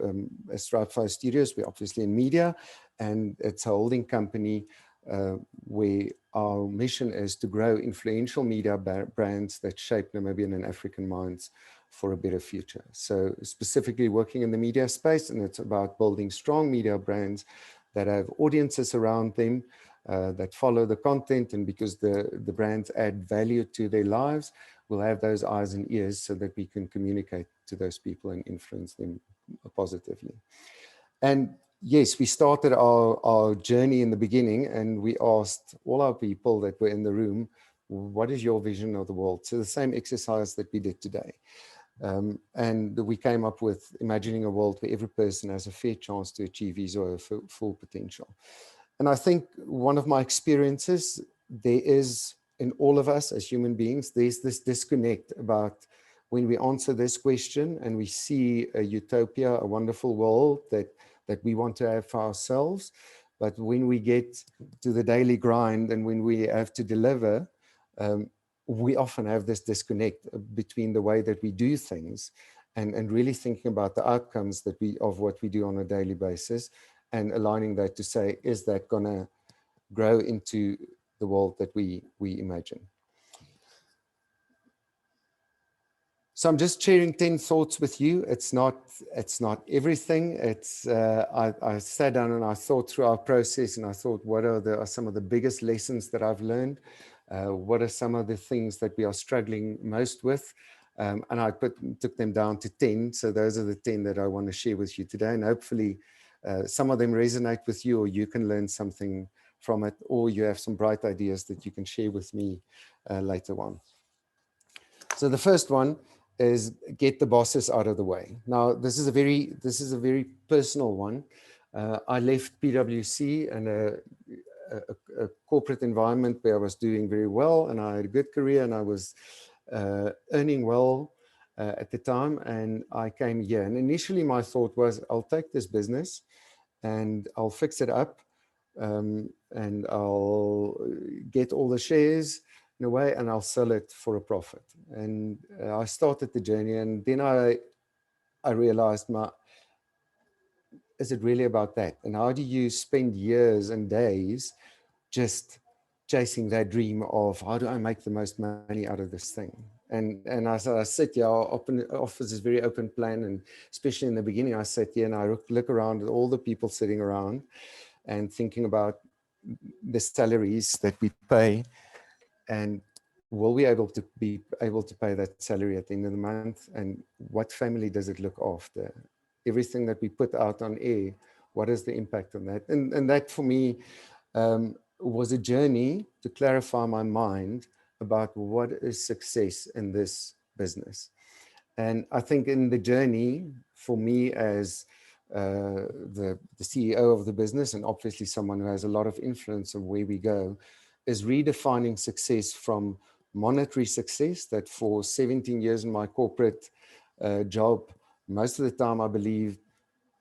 as Tribe5 Studios, we're obviously in media, and it's a holding company where our mission is to grow influential media brands that shape Namibian and African minds for a better future. So specifically working in the media space, and it's about building strong media brands that have audiences around them, that follow the content, and because the brands add value to their lives, we'll have those eyes and ears so that we can communicate to those people and influence them positively. And yes, we started our journey in the beginning, and we asked all our people that were in the room, what is your vision of the world? So the same exercise that we did today. And we came up with imagining a world where every person has a fair chance to achieve his or her full potential. And I think one of my experiences, there is in all of us as human beings, there's this disconnect about when we answer this question and we see a utopia, a wonderful world that we want to have for ourselves, But when we get to the daily grind and when we have to deliver, we often have this disconnect between the way that we do things and really thinking about the outcomes that of what we do on a daily basis, and aligning that to say, is that going to grow into the world that we imagine? So I'm just sharing 10 thoughts with you. It's not everything. It's I sat down and I thought through our process, and I thought, what are some of the biggest lessons that I've learned? What are some of the things that we are struggling most with? And I took them down to 10. So those are the 10 that I want to share with you today. And hopefully some of them resonate with you, or you can learn something from it, or you have some bright ideas that you can share with me later on. So the first one is get the bosses out of the way. Now, this is a very personal one. I left PwC and a corporate environment where I was doing very well, and I had a good career, and I was earning well at the time, and I came here. And initially my thought was, I'll take this business and I'll fix it up, and I'll get all the shares in a way, and I'll sell it for a profit. And I started the journey, and then I realized, is it really about that? And how do you spend years and days just chasing that dream of, how do I make the most money out of this thing? And as I sit here, our office is very open plan, and especially in the beginning, I sat here and I look around at all the people sitting around and thinking about the salaries that we pay, and will we be able to pay that salary at the end of the month? And what family does it look after? Everything that we put out on air, what is the impact on that? And that for me was a journey to clarify my mind about what is success in this business. And I think in the journey, for me as the CEO of the business, and obviously someone who has a lot of influence on where we go, is redefining success from monetary success, that for 17 years in my corporate job, most of the time I believe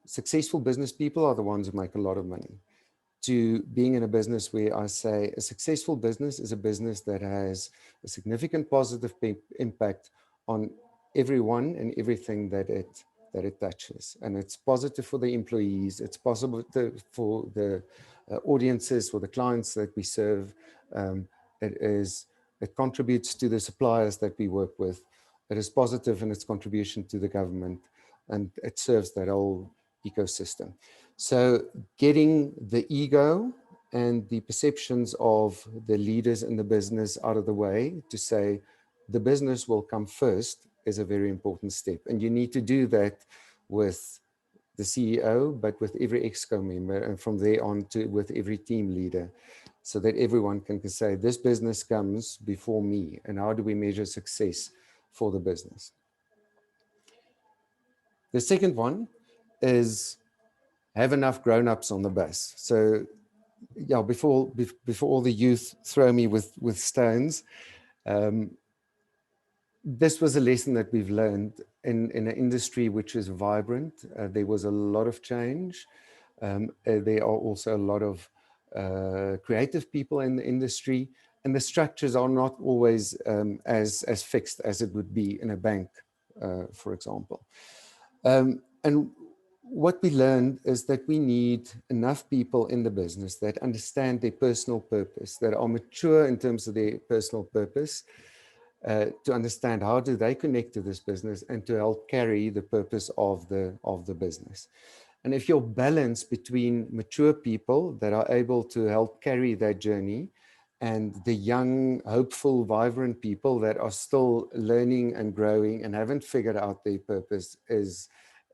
successful business people are the ones who make a lot of money, to being in a business where I say a successful business is a business that has a significant positive impact on everyone and everything that it touches. And it's positive for the employees, it's positive for the audiences, for the clients that we serve. It contributes to the suppliers that we work with. It is positive in its contribution to the government, and it serves that whole ecosystem. So getting the ego and the perceptions of the leaders in the business out of the way to say the business will come first is a very important step. And you need to do that with the CEO, but with every ExCo member, and from there on to with every team leader, so that everyone can say this business comes before me, and how do we measure success for the business? The second one is have enough grown-ups on the bus. So yeah, before all the youth throw me with stones, this was a lesson that we've learned in an industry which is vibrant. There was a lot of change. There are also a lot of creative people in the industry, and the structures are not always as fixed as it would be in a bank, for example. And what we learned is that we need enough people in the business that understand their personal purpose, that are mature in terms of their personal purpose, to understand how do they connect to this business and to help carry the purpose of the business. And if you're balanced between mature people that are able to help carry that journey and the young, hopeful, vibrant people that are still learning and growing and haven't figured out their purpose,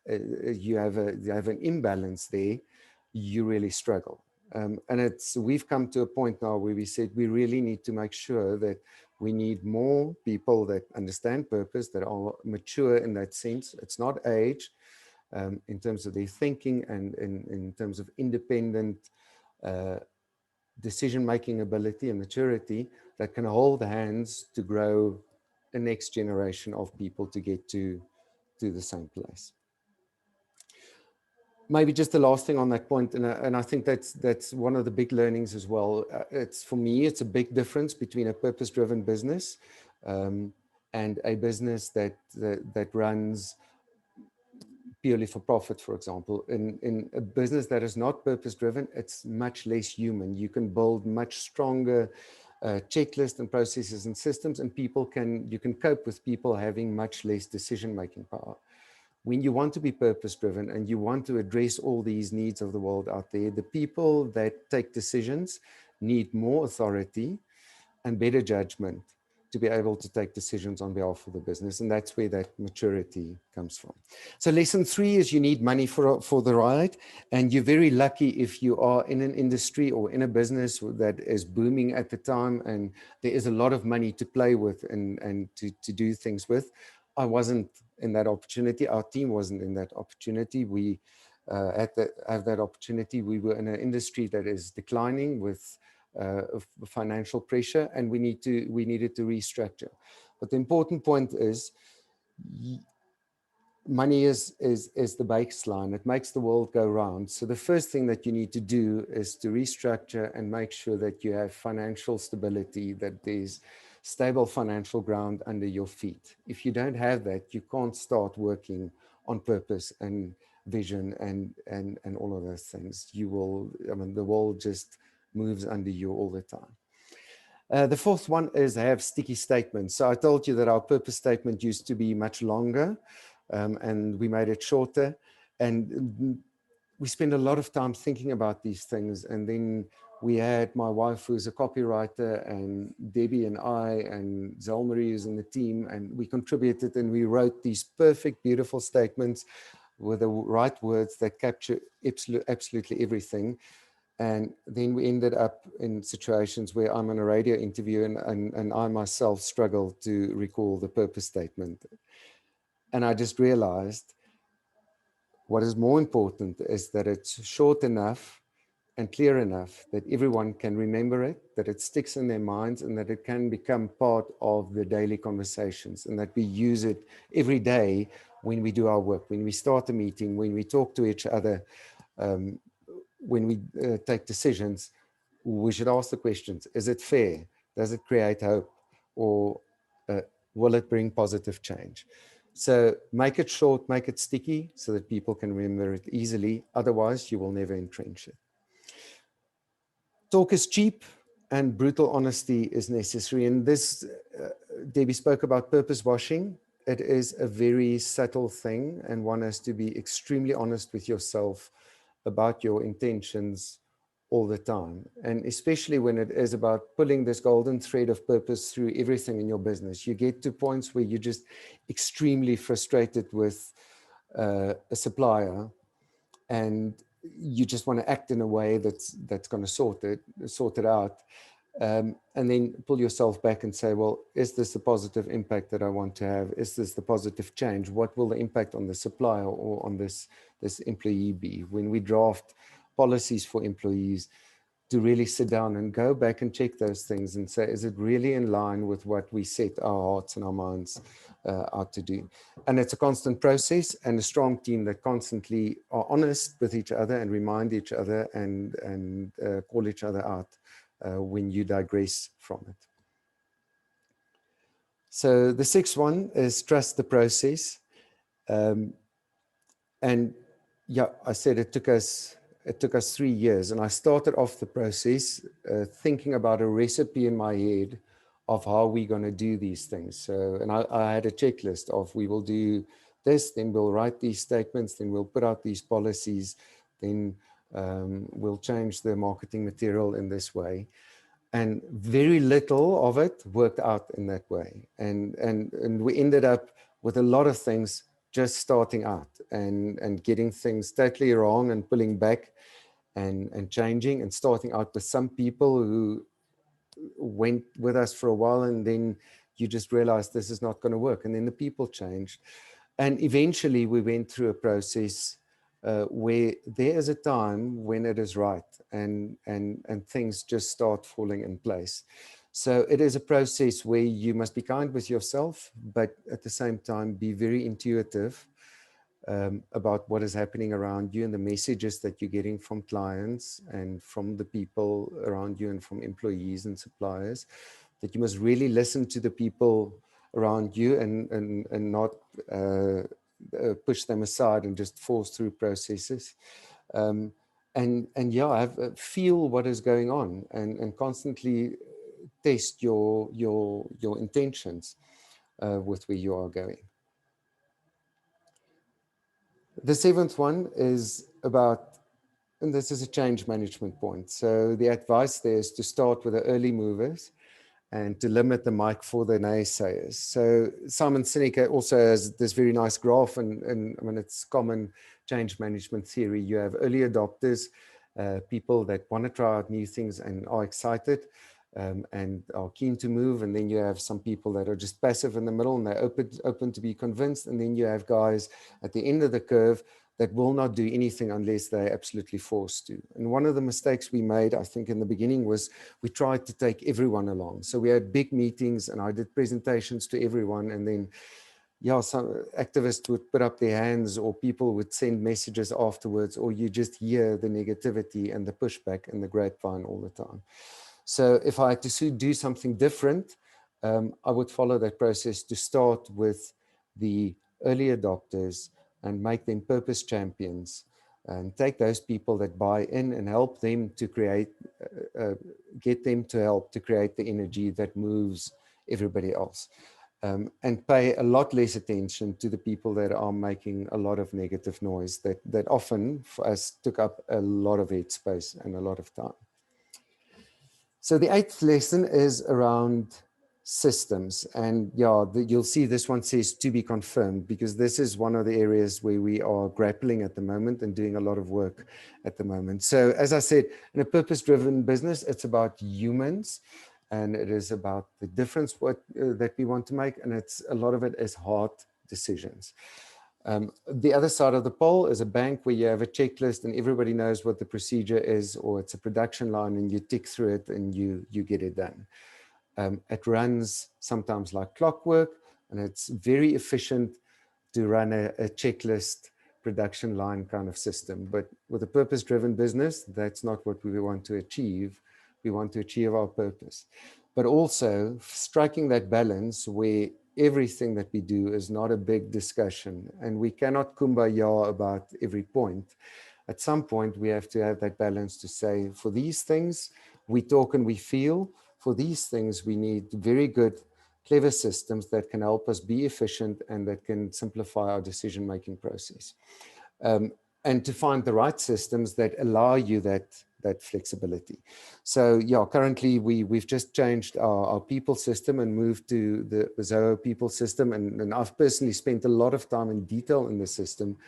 you have an imbalance there, you really struggle. And we've come to a point now where we said we really need to make sure that we need more people that understand purpose, that are mature in that sense. It's not age, in terms of their thinking and in terms of independent decision-making ability and maturity, that can hold hands to grow the next generation of people to get to the same place. maybe just the last thing on that point, and I think that's one of the big learnings as well. It's for me, it's a big difference between a purpose-driven business and a business that runs purely for profit, for example. In a business that is not purpose-driven, it's much less human. You can build much stronger checklists and processes and systems, and you can cope with people having much less decision-making power. When you want to be purpose-driven and you want to address all these needs of the world out there, the people that take decisions need more authority and better judgment to be able to take decisions on behalf of the business. And that's where that maturity comes from. So lesson 3 is you need money for the ride. And you're very lucky if you are in an industry or in a business that is booming at the time and there is a lot of money to play with and to do things with. I wasn't in that opportunity. Our team wasn't in that opportunity. We have that opportunity. We were in an industry that is declining with financial pressure, and we needed to restructure. But the important point is money is the baseline. It makes the world go round. So the first thing that you need to do is to restructure and make sure that you have financial stability, that there's stable financial ground under your feet. If you don't have that, you can't start working on purpose and vision and all of those things. The world just moves under you all the time. The fourth one is have sticky statements. So I told you that our purpose statement used to be much longer and we made it shorter. And we spend a lot of time thinking about these things. And then we had my wife, who's a copywriter, and Debbie and I and Zelmarie is in the team, and we contributed and we wrote these perfect, beautiful statements with the right words that capture absolutely everything. And then we ended up in situations where I'm on a radio interview and I myself struggle to recall the purpose statement. And I just realized what is more important is that it's short enough and clear enough that everyone can remember it, that it sticks in their minds, and that it can become part of the daily conversations, and that we use it every day when we do our work, when we start a meeting, when we talk to each other, when we take decisions. We should ask the questions: is it fair? Does it create hope? Or will it bring positive change? So make it short, make it sticky so that people can remember it easily. Otherwise, you will never entrench it. Talk is cheap and brutal honesty is necessary. And this, Debbie spoke about purpose washing. It is a very subtle thing, and one has to be extremely honest with yourself about your intentions all the time. And especially when it is about pulling this golden thread of purpose through everything in your business, you get to points where you're just extremely frustrated with a supplier, and you just want to act in a way that's going to sort it out. And then pull yourself back and say, well, is this the positive impact that I want to have? Is this the positive change? What will the impact on the supplier or on this employee be? When we draft policies for employees, to really sit down and go back and check those things and say, is it really in line with what we set our hearts and our minds out to do? And it's a constant process, and a strong team that constantly are honest with each other and remind each other and call each other out when you digress from it. So the sixth one is trust the process. And yeah, I said it took us 3 years, and I started off the process thinking about a recipe in my head of how we're going to do these things. So, and I had a checklist of, we will do this, then we'll write these statements, then we'll put out these policies, then we'll change the marketing material in this way. And very little of it worked out in that way. And we ended up with a lot of things just starting out and getting things totally wrong and pulling back and changing and starting out with some people who went with us for a while, and then you just realize this is not going to work. And then the people changed. And eventually we went through a process where there is a time when it is right and things just start falling in place. So it is a process where you must be kind with yourself, but at the same time be very intuitive about what is happening around you and the messages that you're getting from clients and from the people around you and from employees and suppliers, that you must really listen to the people around you and not push them aside and just force through processes. And yeah, feel what is going on and constantly test your intentions with where you are going. The seventh one is about, and this is a change management point. So the advice there is to start with the early movers and to limit the mic for the naysayers. So Simon Sinek also has this very nice graph, and I mean, it's common change management theory. You have early adopters, people that want to try out new things and are excited and are keen to move. And then you have some people that are just passive in the middle and they're open to be convinced. And then you have guys at the end of the curve that will not do anything unless they're absolutely forced to. And one of the mistakes we made, I think, in the beginning was we tried to take everyone along. So we had big meetings and I did presentations to everyone. And then, yeah, some activists would put up their hands or people would send messages afterwards, or you just hear the negativity and the pushback in the grapevine all the time. So if I had to do something different, I would follow that process to start with the early adopters and make them purpose champions and take those people that buy in and help them to create, get them to help to create the energy that moves everybody else. And pay a lot less attention to the people that are making a lot of negative noise that often for us took up a lot of headspace and a lot of time. So the eighth lesson is around systems. And yeah, you'll see this one says to be confirmed, because this is one of the areas where we are grappling at the moment and doing a lot of work at the moment. So as I said, in a purpose-driven business, it's about humans. And it is about the difference that we want to make. And a lot of it is hard decisions. The other side of the pole is a bank where you have a checklist and everybody knows what the procedure is, or it's a production line and you tick through it and you get it done. It runs sometimes like clockwork, and it's very efficient to run a checklist production line kind of system. But with a purpose-driven business, that's not what we want to achieve. We want to achieve our purpose, but also striking that balance where everything that we do is not a big discussion, and we cannot kumbaya about every point. At some point, we have to have that balance to say, for these things, we talk and we feel. For these things, we need very good, clever systems that can help us be efficient and that can simplify our decision-making process. And to find the right systems that allow you that flexibility. So yeah, currently we've just changed our people system and moved to the Zoho people system. And I've personally spent a lot of time in detail in the system,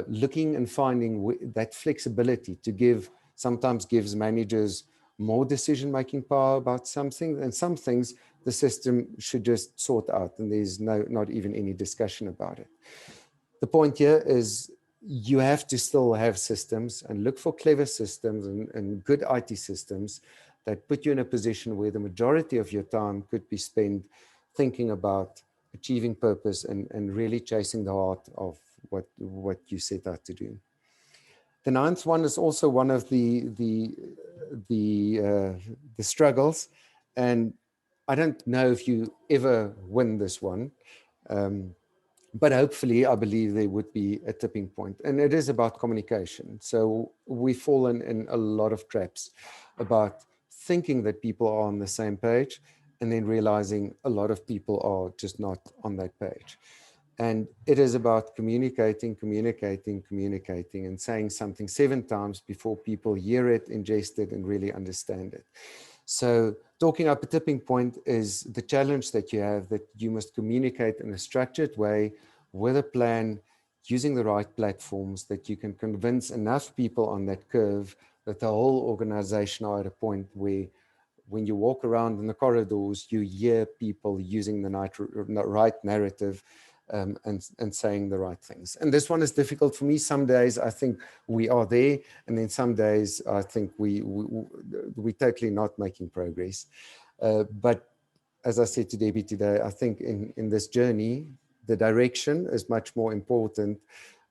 looking and finding that flexibility to sometimes gives managers more decision-making power about something, and some things the system should just sort out, and there's not even any discussion about it. The point here is you have to still have systems and look for clever systems and good IT systems that put you in a position where the majority of your time could be spent thinking about achieving purpose and really chasing the heart of what you set out to do. The ninth one is also one of the struggles, and I don't know if you ever win this one. But hopefully, I believe there would be a tipping point, and it is about communication. So we've fallen in a lot of traps about thinking that people are on the same page and then realizing a lot of people are just not on that page. And it is about communicating and saying something 7 times before people hear it, ingest it, and really understand it. So talking up a tipping point is the challenge that you have, that you must communicate in a structured way with a plan, using the right platforms, that you can convince enough people on that curve that the whole organization are at a point where when you walk around in the corridors, you hear people using the right narrative and saying the right things. And this one is difficult for me. Some days I think we are there, and then some days I think we're totally not making progress. But as I said to Debbie today, I think in this journey, the direction is much more important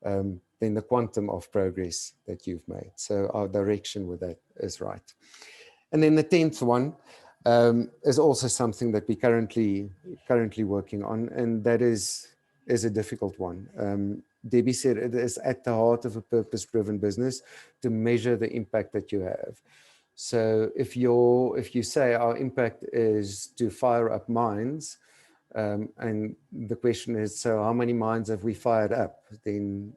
than the quantum of progress that you've made. So our direction with that is right. And then the 10th one is also something that we're currently working on, and that is a difficult one. Debbie said it is at the heart of a purpose-driven business to measure the impact that you have. So if you say our impact is to fire up mines, and the question is, so how many mines have we fired up? Then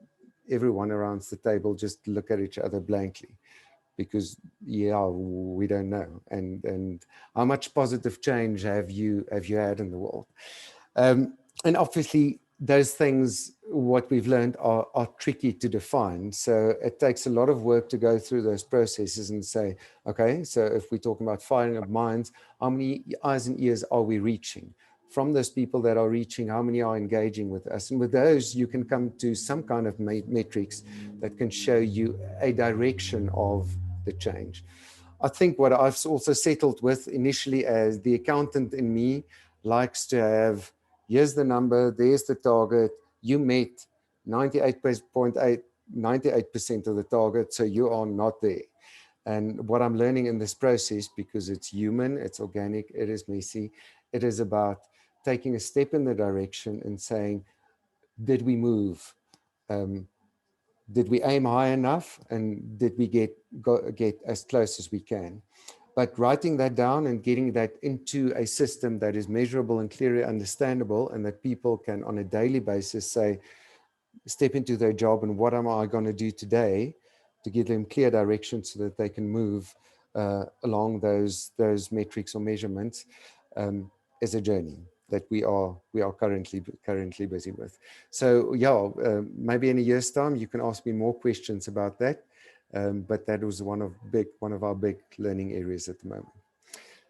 everyone around the table just look at each other blankly, because yeah, we don't know. And how much positive change have you had in the world? And obviously those things, what we've learned, are tricky to define. So it takes a lot of work to go through those processes and say, okay, so if we're talking about firing up minds, how many eyes and ears are we reaching? From those people that are reaching, how many are engaging with us? And with those, you can come to some kind of metrics that can show you a direction of the change. I think what I've also settled with initially, as the accountant in me likes to have, here's the number, there's the target, you met 98% of the target, so you are not there. And what I'm learning in this process, because it's human, it's organic, it is messy, it is about taking a step in the direction and saying, did we move? Did we aim high enough? And did we get as close as we can? But writing that down and getting that into a system that is measurable and clearly understandable, and that people can on a daily basis say, step into their job, and what am I going to do today to give them clear direction so that they can move along those metrics or measurements, is a journey that we are currently busy with. So yeah, maybe in a year's time you can ask me more questions about that. But that was one of our big learning areas at the moment.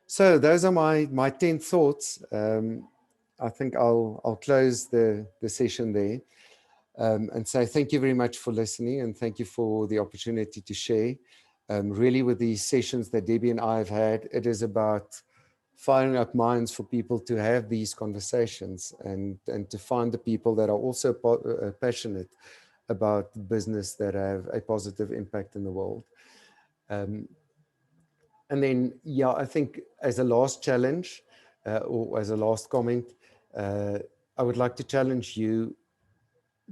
So those are my 10 thoughts. I think I'll close the session there, and say thank you very much for listening, and thank you for the opportunity to share. Really, with these sessions that Debbie and I have had, it is about firing up minds for people to have these conversations, and to find the people that are also passionate about business that have a positive impact in the world. And then, yeah, I think as a last challenge, or as a last comment, I would like to challenge you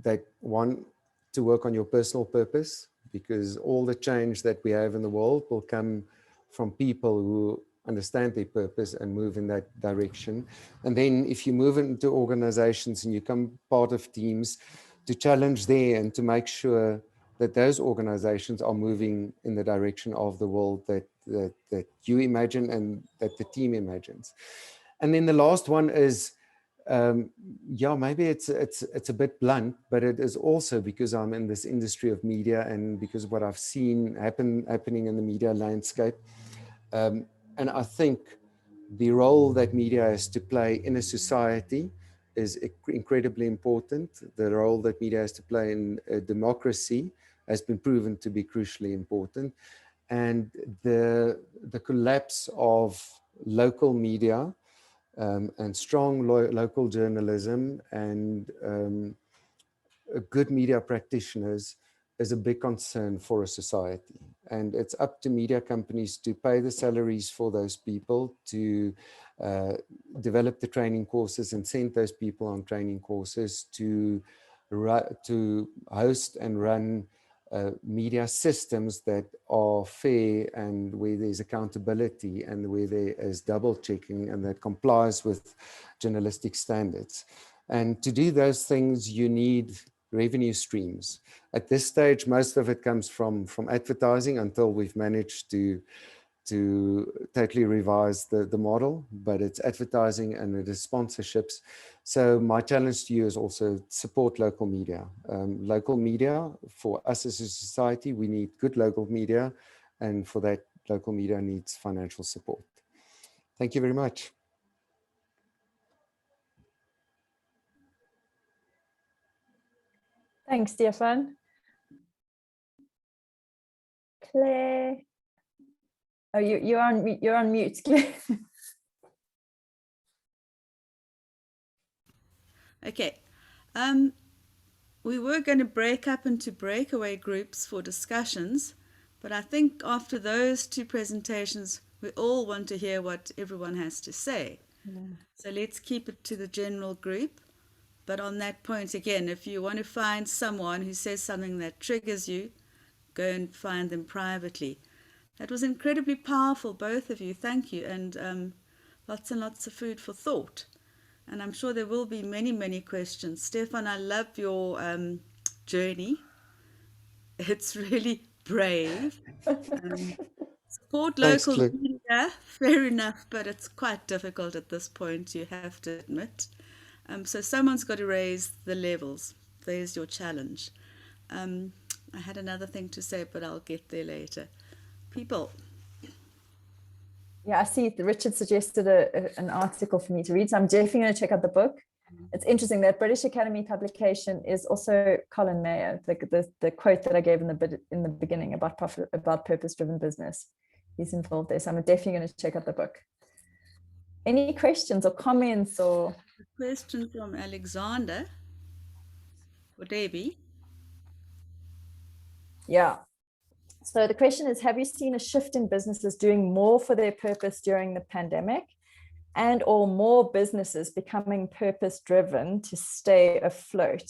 that, one, to work on your personal purpose, because all the change that we have in the world will come from people who understand their purpose and move in that direction. And then if you move into organizations and you become part of teams, to challenge there and to make sure that those organizations are moving in the direction of the world that you imagine and that the team imagines. And then the last one is, yeah, maybe it's a bit blunt, but it is also because I'm in this industry of media, and because of what I've seen happening in the media landscape. And I think the role that media has to play in a society is incredibly important. The role that media has to play in a democracy has been proven to be crucially important. And the collapse of local media and strong local journalism and good media practitioners is a big concern for a society. And it's up to media companies to pay the salaries for those people, to develop the training courses and send those people on training courses, to host and run media systems that are fair and where there's accountability and where there is double checking and that complies with journalistic standards. And to do those things, you need revenue streams. At this stage, most of it comes from advertising, until we've managed to totally revise the model, but it's advertising and it is sponsorships. So my challenge to you is also support local media. Local media, for us as a society, we need good local media, and for that, local media needs financial support. Thank you very much. Thanks, Stefan. Claire. Oh, you're on mute, Claire. Okay. We were going to break up into breakaway groups for discussions, but I think after those two presentations, we all want to hear what everyone has to say. So let's keep it to the general group. But on that point, again, if you want to find someone who says something that triggers you, go and find them privately. That was incredibly powerful, both of you. Thank you. And lots and lots of food for thought. And I'm sure there will be many, many questions. Stefan, I love your journey. It's really brave. Support Thanks, local Claire. media, fair enough, but it's quite difficult at this point, you have to admit. So someone's got to raise the levels. There's your challenge. I had another thing to say, but I'll get there later. People. Yeah, I see Richard suggested an article for me to read, so I'm definitely going to check out the book. It's interesting that British Academy publication is also Colin Mayer, the quote that I gave in the beginning about purpose-driven business. He's involved there, so I'm definitely going to check out the book. Any questions or comments or? A question from Alexander or Debbie. Yeah. So the question is, have you seen a shift in businesses doing more for their purpose during the pandemic, and or more businesses becoming purpose-driven to stay afloat?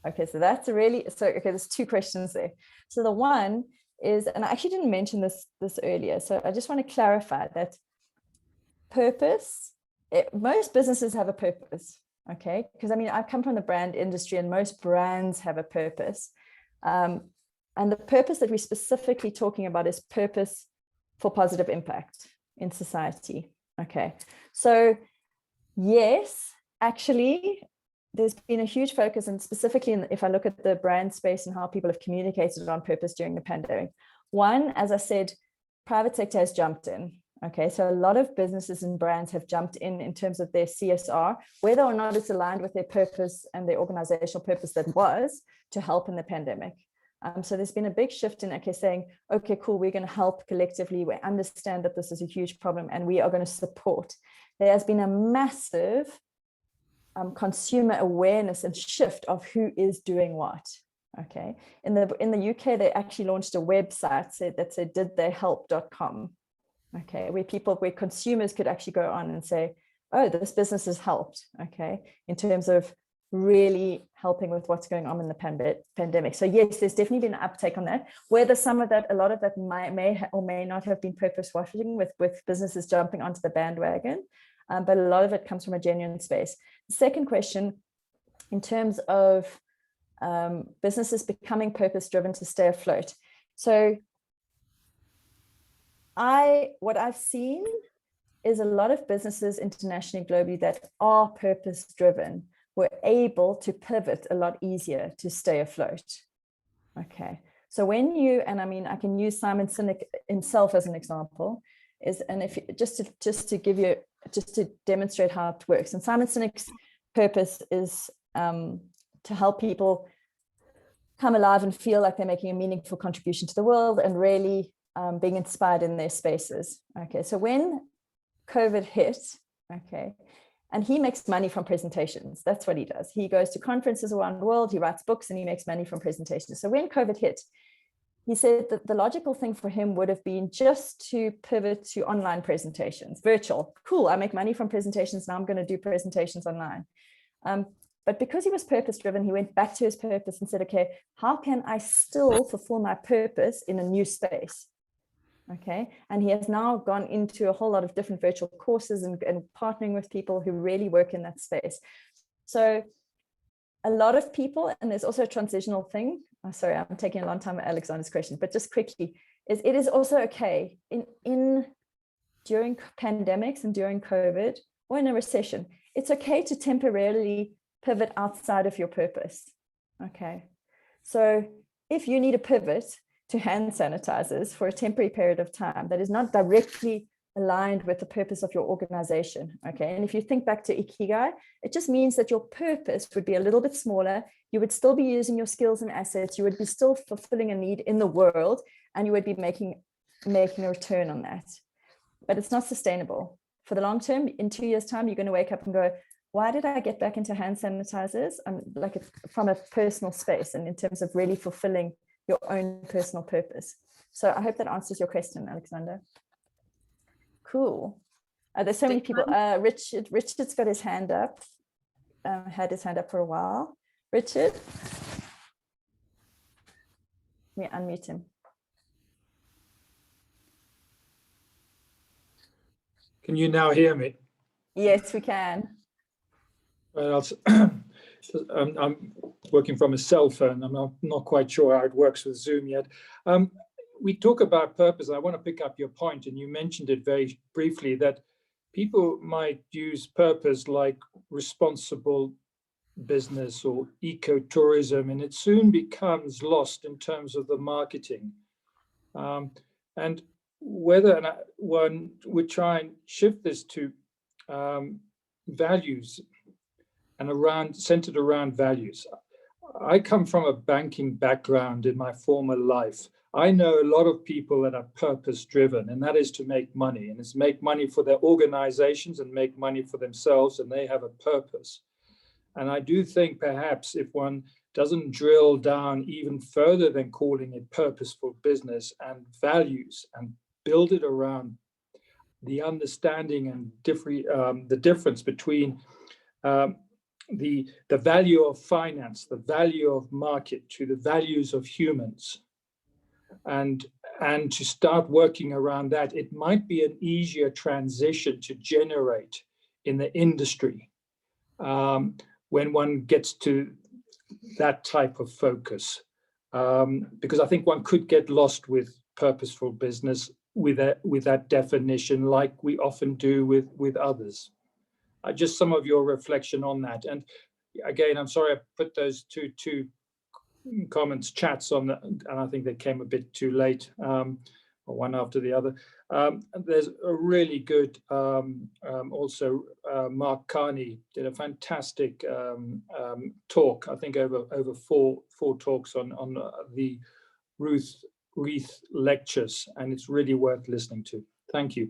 Okay, so that's okay, there's two questions there. So the one is, and I actually didn't mention this earlier, so I just want to clarify that purpose, most businesses have a purpose, okay? Because I mean, I come from the brand industry and most brands have a purpose. And the purpose that we're specifically talking about is purpose for positive impact in society. Okay, so yes, actually, there's been a huge focus, and specifically if I look at the brand space and how people have communicated on purpose during the pandemic. One, as I said, private sector has jumped in. Okay, so a lot of businesses and brands have jumped in terms of their CSR, whether or not it's aligned with their purpose and their organizational purpose that was to help in the pandemic. So there's been a big shift in saying, okay, cool, we're going to help collectively. We understand that this is a huge problem and we are going to support. There has been a massive consumer awareness and shift of who is doing what. Okay, in the UK, they actually launched a website that said didtheyhelp.com. Okay, where consumers could actually go on and say, oh, this business has helped. Okay, in terms of really helping with what's going on in the pandemic. So yes, there's definitely been an uptake on that. Whether a lot of that may or may not have been purpose washing with businesses jumping onto the bandwagon, but a lot of it comes from a genuine space. The second question, in terms of businesses becoming purpose-driven to stay afloat. So what I've seen is a lot of businesses internationally, globally, that are purpose-driven were able to pivot a lot easier to stay afloat. Okay, so I can use Simon Sinek himself as an example, just to demonstrate how it works. And Simon Sinek's purpose is to help people come alive and feel like they're making a meaningful contribution to the world and really being inspired in their spaces. Okay, so when COVID hit, okay, and he makes money from presentations. That's what he does. He goes to conferences around the world, he writes books, and he makes money from presentations. So when COVID hit, he said that the logical thing for him would have been just to pivot to online presentations, virtual. Cool, I make money from presentations, now I'm going to do presentations online. But because he was purpose-driven, he went back to his purpose and said, okay, how can I still fulfill my purpose in a new space? Okay, and he has now gone into a whole lot of different virtual courses and partnering with people who really work in that space. So a lot of people, and there's also a transitional thing. Oh, sorry, I'm taking a long time at Alexander's question, but just quickly, it is also okay during pandemics and during COVID or in a recession, it's okay to temporarily pivot outside of your purpose. Okay, so if you need a pivot to hand sanitizers for a temporary period of time that is not directly aligned with the purpose of your organization. Okay, and if you think back to Ikigai, it just means that your purpose would be a little bit smaller. You would still be using your skills and assets. You would be still fulfilling a need in the world, and you would be making a return on that. But it's not sustainable. For the long term, in 2 years' time, you're going to wake up and go, why did I get back into hand sanitizers? Like from a personal space and in terms of really fulfilling your own personal purpose. So I hope that answers your question, Alexander. Cool. There's so many people. Richard's got his hand up. Had his hand up for a while. Richard, let me unmute him. Can you now hear me? Yes, we can. Well, I'm working from a cell phone. I'm not quite sure how it works with Zoom yet. We talk about purpose. I want to pick up your point, and you mentioned it very briefly, that people might use purpose like responsible business or ecotourism, and it soon becomes lost in terms of the marketing. And whether one would try and shift this to values and centered around values. I come from a banking background in my former life. I know a lot of people that are purpose driven, and that is to make money, and it's make money for their organizations and make money for themselves, and they have a purpose. And I do think perhaps if one doesn't drill down even further than calling it purposeful business and values and build it around the understanding and the difference between the value of finance, the value of market to the values of humans, and to start working around that, it might be an easier transition to generate in the industry when one gets to that type of focus, because I think one could get lost with purposeful business with that definition, like we often do with others. Just some of your reflection on that. And again, I'm sorry I put those two comments, chats on, and I think they came a bit too late, one after the other. There's a really good, also Mark Carney did a fantastic talk, I think over four talks on the Ruth Reith lectures, and it's really worth listening to. Thank you.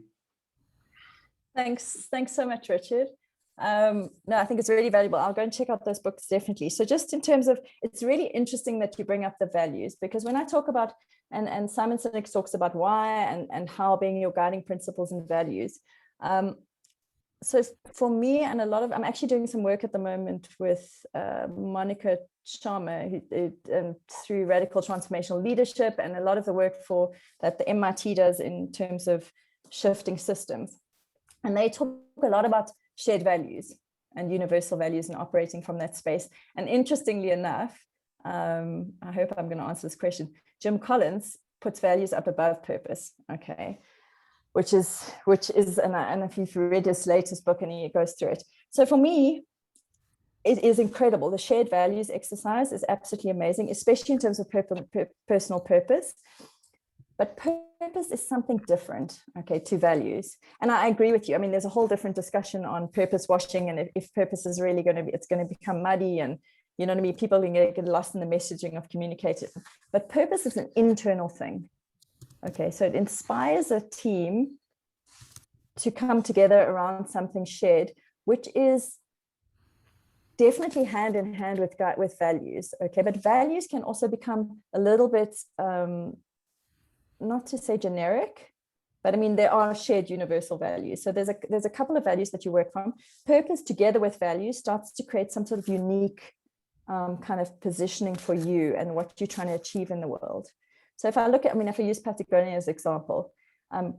Thanks so much, Richard. No, I think it's really valuable. I'll go and check out those books, definitely. So just in terms of, it's really interesting that you bring up the values, because when I talk about, and Simon Sinek talks about why and how being your guiding principles and values. So for me, and I'm actually doing some work at the moment with Monica Sharma, who through Radical Transformational Leadership, and a lot of the work that the MIT does in terms of shifting systems. And they talk a lot about shared values and universal values and operating from that space. And interestingly enough, I hope I'm going to answer this question. Jim Collins puts values up above purpose. Okay. Which is, and if you've read his latest book and he goes through it. So for me, it is incredible. The shared values exercise is absolutely amazing, especially in terms of personal purpose. But purpose is something different, okay, to values. And I agree with you. I mean, there's a whole different discussion on purpose washing, and if purpose is really it's going to become muddy, and you know what I mean, people can get lost in the messaging of communicating. But purpose is an internal thing. Okay, so it inspires a team to come together around something shared, which is definitely hand in hand with values. Okay, but values can also become a little bit, not to say generic, but I mean, there are shared universal values. So there's a couple of values that you work from. Purpose together with values starts to create some sort of unique kind of positioning for you and what you're trying to achieve in the world. So if I look at, if I use Patagonia as an example,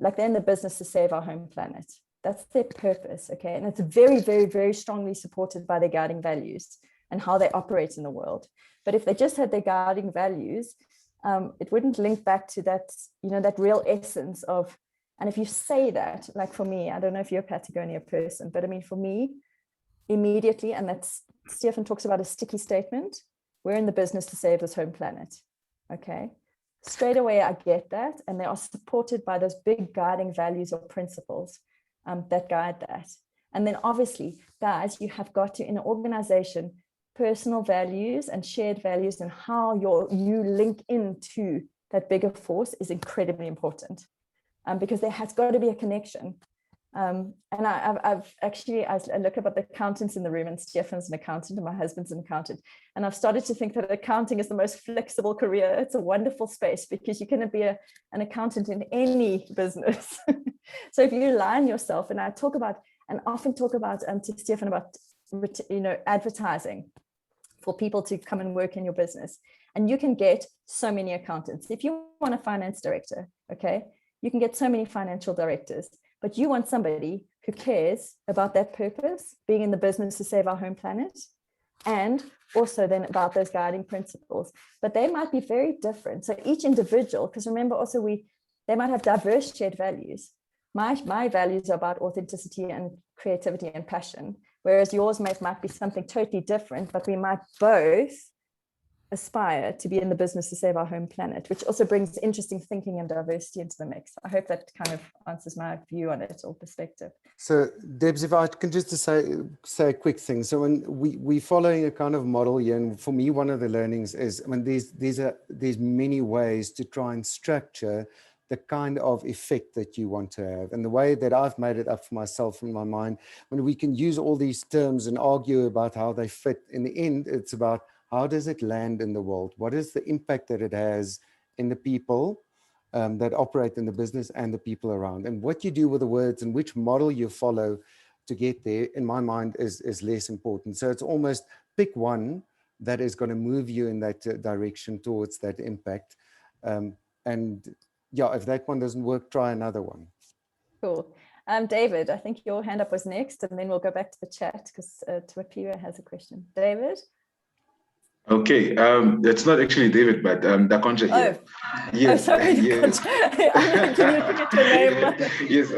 like they're in the business to save our home planet. That's their purpose, okay? And it's very, very, very strongly supported by their guiding values and how they operate in the world. But if they just had their guiding values, it wouldn't link back to that, that real essence of, and if you say that, like for me, I don't know if you're a Patagonia person, but I mean, for me, immediately, and that's, Stefan talks about a sticky statement, we're in the business to save this home planet, okay? Straight away, I get that, and they are supported by those big guiding values or principles that guide that. And then obviously, guys, you have got to, in an organization, personal values and shared values and how you link into that bigger force is incredibly important, because there has got to be a connection. And I've actually, I look up at the accountants in the room, and Stefan's an accountant and my husband's an accountant. And I've started to think that accounting is the most flexible career. It's a wonderful space because you can be an accountant in any business. So if you align yourself, and I talk about, and often talk about to Stefan about, advertising for people to come and work in your business. And you can get so many accountants. If you want a finance director, okay, you can get so many financial directors. But you want somebody who cares about that purpose, being in the business to save our home planet, and also then about those guiding principles. But they might be very different. So each individual, because remember also they might have diverse shared values. My values are about authenticity and creativity and passion, whereas yours might be something totally different, but we might both aspire to be in the business to save our home planet, which also brings interesting thinking and diversity into the mix. I hope that kind of answers my view on it or perspective. So Debs, if I can just say a quick thing. So when we're following a kind of model here, and for me, one of the learnings is, I mean, there's many ways to try and structure the kind of effect that you want to have. And the way that I've made it up for myself in my mind, when we can use all these terms and argue about how they fit, in the end, it's about how does it land in the world? What is the impact that it has in the people that operate in the business and the people around? And what you do with the words and which model you follow to get there, in my mind, is less important. So it's almost pick one that is going to move you in that direction towards that impact. And yeah, if that one doesn't work, try another one. Cool. David, I think your hand up was next, and then we'll go back to the chat because Tuapira has a question. David? Okay, it's not actually David, but Dakonja here. Yes, sorry, yes. Can you forget your name? Yes,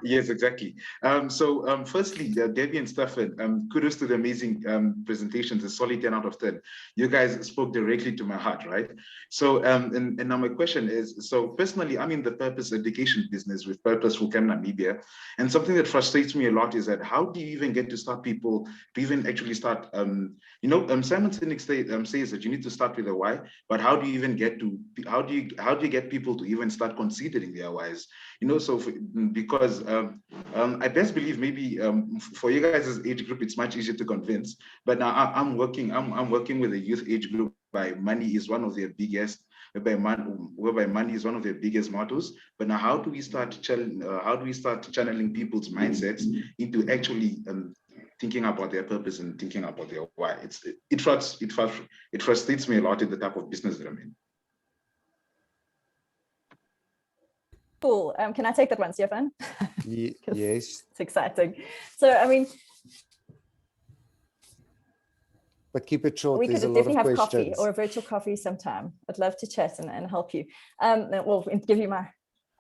yes, exactly. Firstly, Debbie and Stefan, kudos to the amazing presentations, a solid 10 out of 10. You guys spoke directly to my heart, right? So, and now my question is, so personally, I'm in the purpose education business with Purposeful Camp Namibia, and something that frustrates me a lot is that how do you even get to start people to even actually start, Simon Sinek says that you need to start with a why, but how do you even get to, how do you get people to even start considering their whys? Because I best believe maybe for you guys' age group, it's much easier to convince, but now I'm working with a youth age group by money is one of their biggest, whereby money is one of their biggest mottos. But now how do we start channeling people's mindsets into actually thinking about their purpose and thinking about their why? It frustrates me a lot in the type of business that I'm in. Cool. Can I take that one, Stefan? Yes. It's exciting. So, I mean, but keep it short. We could There's a lot definitely of have questions. coffee or a virtual coffee sometime. I'd love to chat and help you. Well, give you my,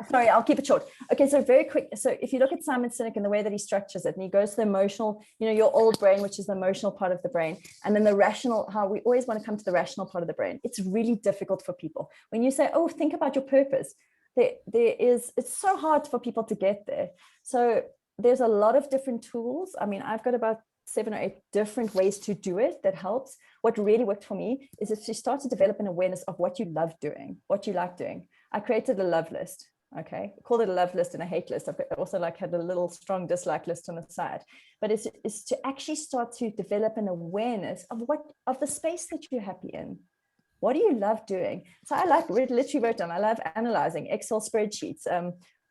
sorry, I'll keep it short. Okay, so very quick. So if you look at Simon Sinek and the way that he structures it, and he goes to the emotional, your old brain, which is the emotional part of the brain, and then the rational, how we always want to come to the rational part of the brain. It's really difficult for people. When you say, oh, think about your purpose, it's so hard for people to get there. So there's a lot of different tools. I mean, I've got about 7 or 8 different ways to do it that helps. What really worked for me is if you start to develop an awareness of what you love doing, what you like doing. I created a love list. Okay, I called it a love list and a hate list. I've also had a little strong dislike list on the side. But it's to actually start to develop an awareness of the space that you're happy in. What do you love doing? So I literally wrote down, I love analyzing Excel spreadsheets.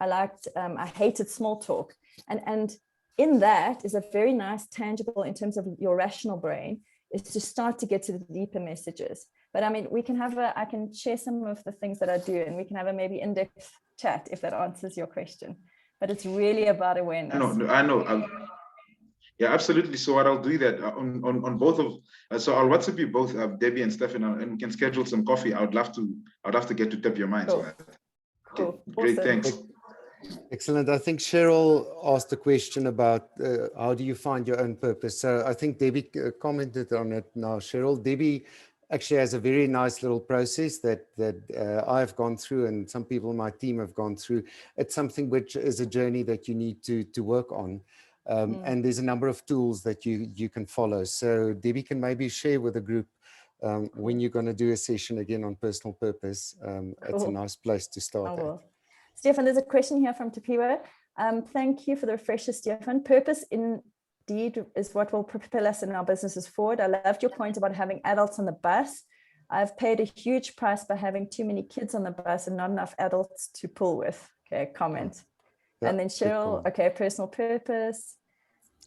I hated small talk. And in that is a very nice tangible in terms of your rational brain is to start to get to the deeper messages. But I mean, I can share some of the things that I do and we can have a maybe in-depth chat if that answers your question. But it's really about awareness. I know. Yeah, absolutely. So what I'll do that on both of, so I'll WhatsApp you both, Debbie and Stefan, and we can schedule some coffee. I'd love to get to tap your minds on that. Cool. Okay, great, Awesome. thanks. Excellent. I think Cheryl asked a question about how do you find your own purpose? So I think Debbie commented on it now, Cheryl. Debbie actually has a very nice little process that I've gone through and some people in my team have gone through. It's something which is a journey that you need to work on. And there's a number of tools that you can follow. So Debbie can maybe share with the group when you're going to do a session again on personal purpose. It's a nice place to start. Stefan, there's a question here from Tuapira. Thank you for the refresher, Stefan. Purpose indeed is what will propel us in our businesses forward. I loved your point about having adults on the bus. I've paid a huge price by having too many kids on the bus and not enough adults to pull with. Okay, comment. Yeah, And then good Cheryl, comment. okay, personal purpose.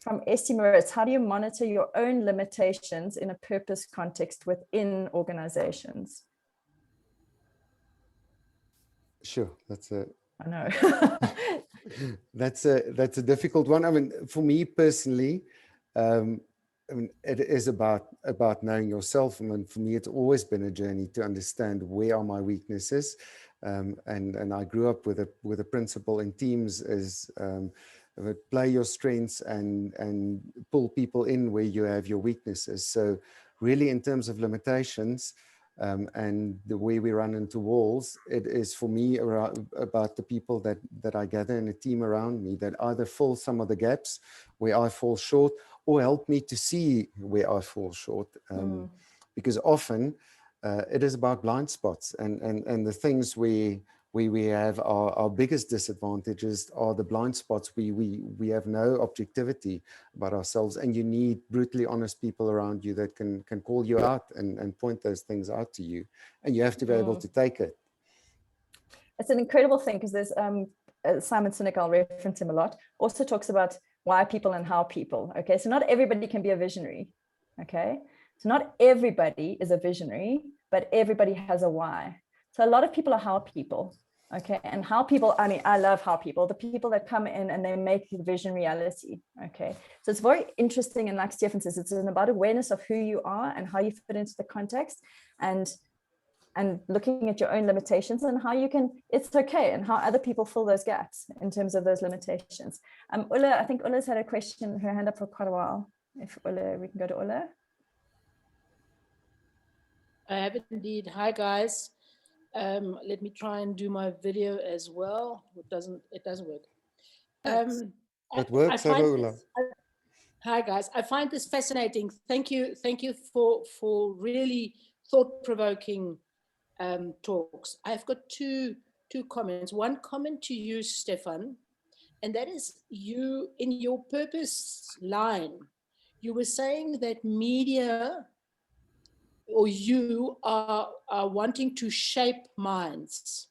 From Esty Moritz, how do you monitor your own limitations in a purpose context within organizations? Sure, that's a I know. that's a difficult one. I mean, for me personally, I mean, it is about knowing yourself. I mean, for me, it's always been a journey to understand where are my weaknesses, and I grew up with a principle in teams is play your strengths and pull people in where you have your weaknesses. So, really, in terms of limitations. And the way we run into walls, it is for me about the people that I gather in a team around me that either fill some of the gaps where I fall short or help me to see where I fall short. Because often it is about blind spots and the things we have our biggest disadvantages are the blind spots. We have no objectivity about ourselves, and you need brutally honest people around you that can call you out and point those things out to you, and you have to be able to take it. It's an incredible thing because there's Simon Sinek, I'll reference him a lot, also talks about why people and how people. Okay, so not everybody can be a visionary. Okay, so not everybody is a visionary, but everybody has a why. So a lot of people are how people. Okay, and how people, I mean, I love how people, the people that come in and they make the vision reality. Okay, so it's very interesting, and like Stefan says, it's about awareness of who you are and how you fit into the context, and looking at your own limitations and how you can, it's okay, and how other people fill those gaps in terms of those limitations. Ulla, I think Ulla's had a question, her hand up for quite a while. If Ulla, we can go to Ulla. I have it indeed. Hi guys. Let me try and do my video as well. It doesn't work. It works, Ulla. Hi guys. I find this fascinating. Thank you for really thought-provoking talks. I've got two comments. One comment to you, Stefan, and that is you in your purpose line. You were saying that media or you are wanting to shape minds.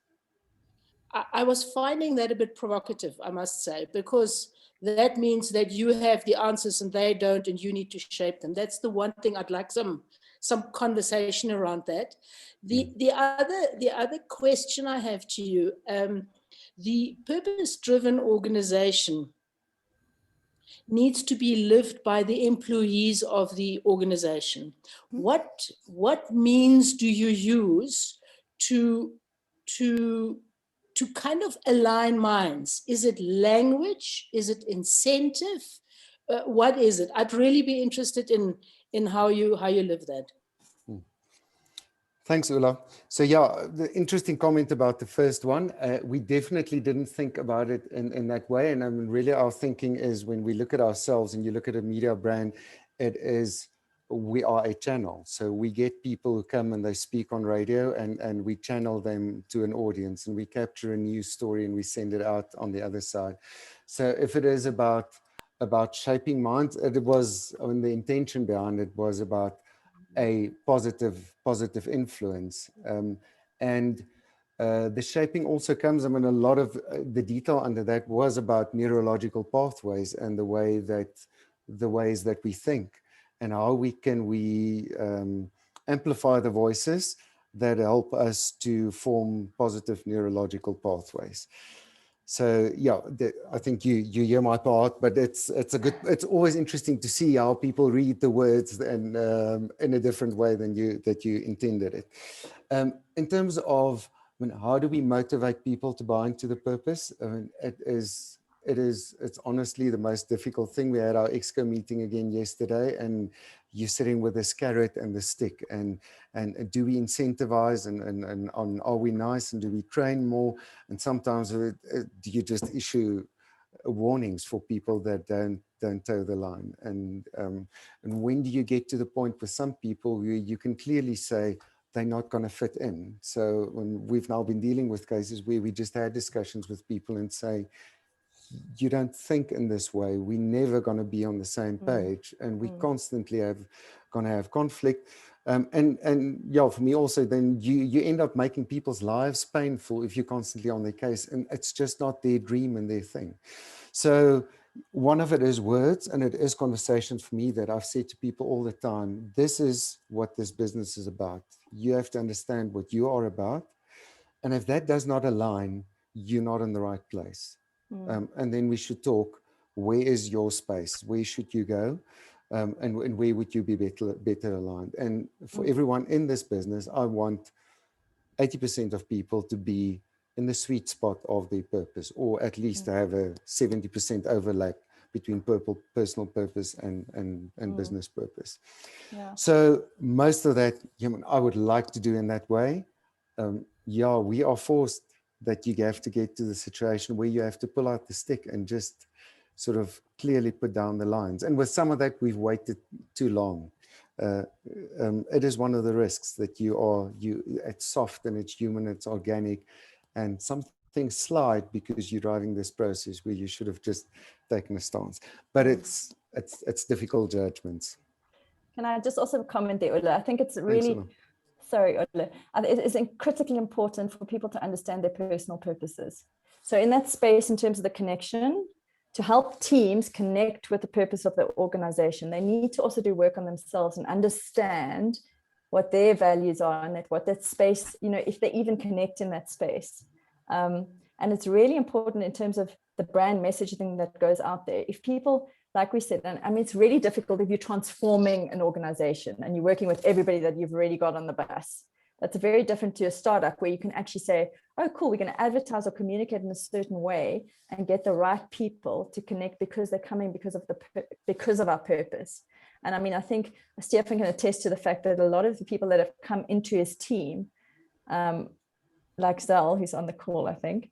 I was finding that a bit provocative, I must say, because that means that you have the answers and they don't, and you need to shape them. That's the one thing I'd like some conversation around that. The other question I have to you, the purpose-driven organization needs to be lived by the employees of the organization. What means do you use to kind of align minds? Is it language? Is it incentive? What is it? I'd really be interested in how you live that. Thanks, Ulla. So yeah, the interesting comment about the first one, we definitely didn't think about it in that way. And I mean, really our thinking is when we look at ourselves and you look at a media brand, it is, we are a channel. So we get people who come and they speak on radio and we channel them to an audience and we capture a news story and we send it out on the other side. So if it is about shaping minds, it was, I mean, the intention behind it was about a positive influence, and the shaping also comes, I mean, a lot of the detail under that was about neurological pathways and the ways that we think and how we amplify the voices that help us to form positive neurological pathways. So yeah, I think you hear my part, but it's always interesting to see how people read the words and in a different way than you intended it. In terms of, I mean, how do we motivate people to buy into the purpose? I mean, it's honestly the most difficult thing. We had our EXCO meeting again yesterday, and you're sitting with this carrot and the stick, and do we incentivize and are we nice, and do we train more? And sometimes do you just issue warnings for people that don't toe the line? And when do you get to the point with some people who you can clearly say they're not going to fit in? So when we've now been dealing with cases where we just had discussions with people and say, you don't think in this way, we're never going to be on the same page, and we constantly going to have conflict. And yeah, for me also, then you end up making people's lives painful if you're constantly on their case, and it's just not their dream and their thing. So one of it is words, and it is conversations for me that I've said to people all the time. This is what this business is about. You have to understand what you are about. And if that does not align, you're not in the right place. And then we should talk, where is your space? Where should you go? And where would you be better aligned? And for everyone in this business, I want 80% of people to be in the sweet spot of their purpose, or at least to have a 70% overlap between personal purpose and business purpose. Yeah. So most of that, I would like to do in that way. Yeah, we are forced that you have to get to the situation where you have to pull out the stick and just sort of clearly put down the lines. And with some of that, we've waited too long. It is one of the risks that it's soft and it's human, it's organic, and some things slide because you're driving this process where you should have just taken a stance. But it's difficult judgments. Can I just also comment there, Ola? I think it's really, sorry, Ola, it is critically important for people to understand their personal purposes. So in that space, in terms of the connection, to help teams connect with the purpose of the organization, they need to also do work on themselves and understand what their values are and what that space, if they even connect in that space. And it's really important in terms of the brand messaging that goes out there. If people, like we said, and I mean, it's really difficult if you're transforming an organization and you're working with everybody that you've already got on the bus. That's very different to a startup where you can actually say, oh, cool, we're going to advertise or communicate in a certain way and get the right people to connect because they're coming because of our purpose. And I mean, I think Stefan can attest to the fact that a lot of the people that have come into his team, like Zell, who's on the call, I think,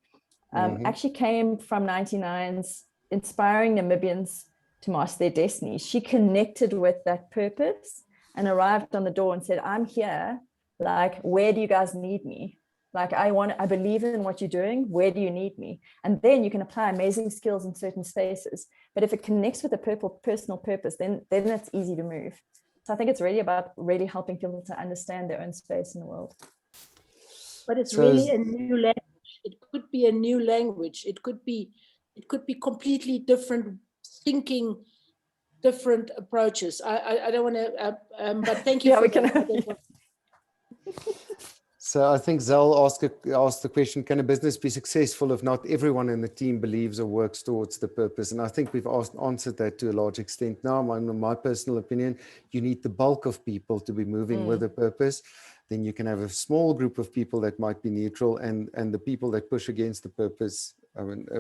actually came from 99's inspiring Namibians to master their destiny. She connected with that purpose and arrived on the door and said, I'm here. Like, where do you guys need me? Like, I believe in what you're doing. Where do you need me? And then you can apply amazing skills in certain spaces. But if it connects with a personal purpose, then it's easy to move. So I think it's really about really helping people to understand their own space in the world. But it's really a new language. It could be a new language. It could be completely different thinking, different approaches. I don't want to, but thank you. Yeah, for that. So I think Zell asked the question, can a business be successful if not everyone in the team believes or works towards the purpose? And I think we've answered that to a large extent now. My personal opinion, you need the bulk of people to be moving with a purpose. Then you can have a small group of people that might be neutral, and the people that push against the purpose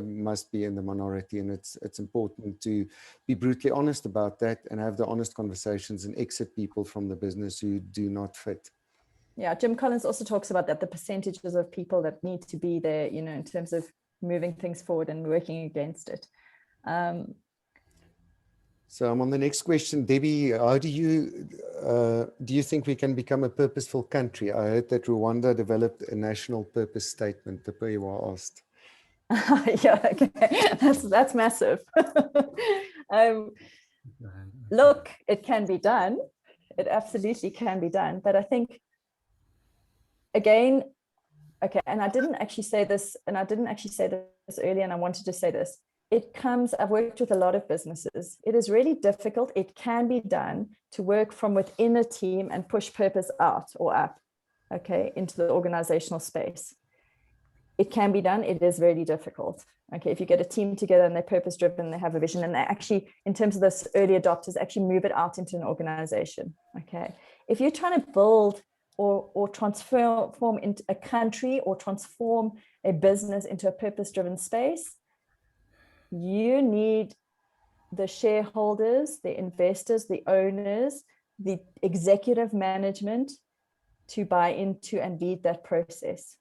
must be in the minority. And it's important to be brutally honest about that and have the honest conversations and exit people from the business who do not fit. Yeah, Jim Collins also talks about that, the percentages of people that need to be there, in terms of moving things forward and working against it. So I'm on the next question. Debbie, how do you think we can become a purposeful country? I heard that Rwanda developed a national purpose statement. The Pewa asked. Yeah, okay, that's massive. Look, it can be done. It absolutely can be done. But I think, again, okay, and I didn't actually say this earlier, and I wanted to say this. I've worked with a lot of businesses. It is really difficult. It can be done to work from within a team and push purpose out or up, okay, into the organizational space. It can be done. It is really difficult. Okay, if you get a team together and they're purpose driven, they have a vision, and they actually, in terms of those early adopters, actually move it out into an organization. Okay, if you're trying to build or transform into a country or transform a business into a purpose driven space, you need the shareholders, the investors, the owners, the executive management to buy into and lead that process.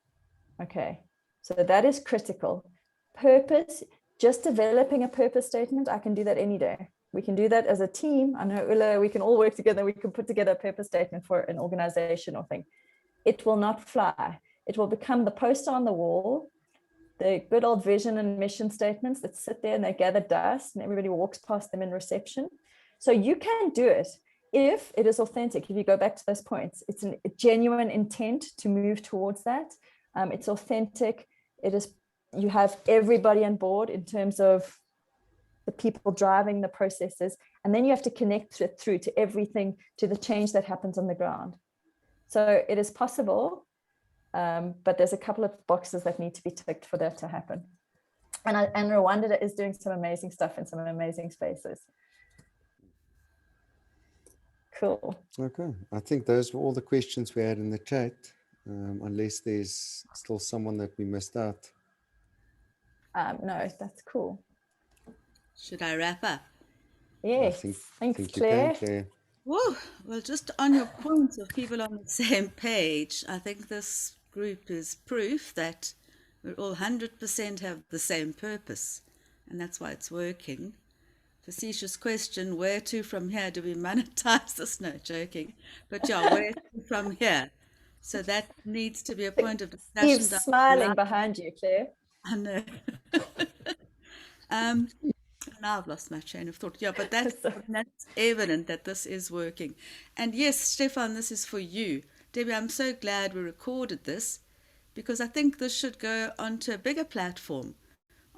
Okay, so that is critical. Purpose, just developing a purpose statement, I can do that any day. We can do that as a team. I know, Ulla, we can all work together. We can put together a purpose statement for an organization or thing. It will not fly. It will become the poster on the wall. the good old vision and mission statements that sit there and they gather dust and everybody walks past them in reception. So you can do it if it is authentic. If you go back to those points, it's a genuine intent to move towards that. It's authentic. It is, you have everybody on board in terms of the people driving the processes, and then you have to connect it through to everything, to the change that happens on the ground. So it is possible, but there's a couple of boxes that need to be ticked for that to happen. And Rwanda is doing some amazing stuff in some amazing spaces. Cool. Okay, I think those were all the questions we had in the chat, unless there's still someone that we missed out. No, that's cool. Should I wrap up? Yes, thanks, Claire. Claire. Whoa. Well, just on your point of people on the same page, I think this group is proof that we all 100% have the same purpose, and that's why it's working. Facetious question, where to from here? Do we monetize this? No, joking. But yeah, where to from here? So that needs to be a point of discussion. He's smiling behind you, Claire. I know. Now I've lost my train of thought. Yeah, but that's evident that this is working. And yes, Stefan, this is for you. Debbie, I'm so glad we recorded this, because I think this should go onto a bigger platform.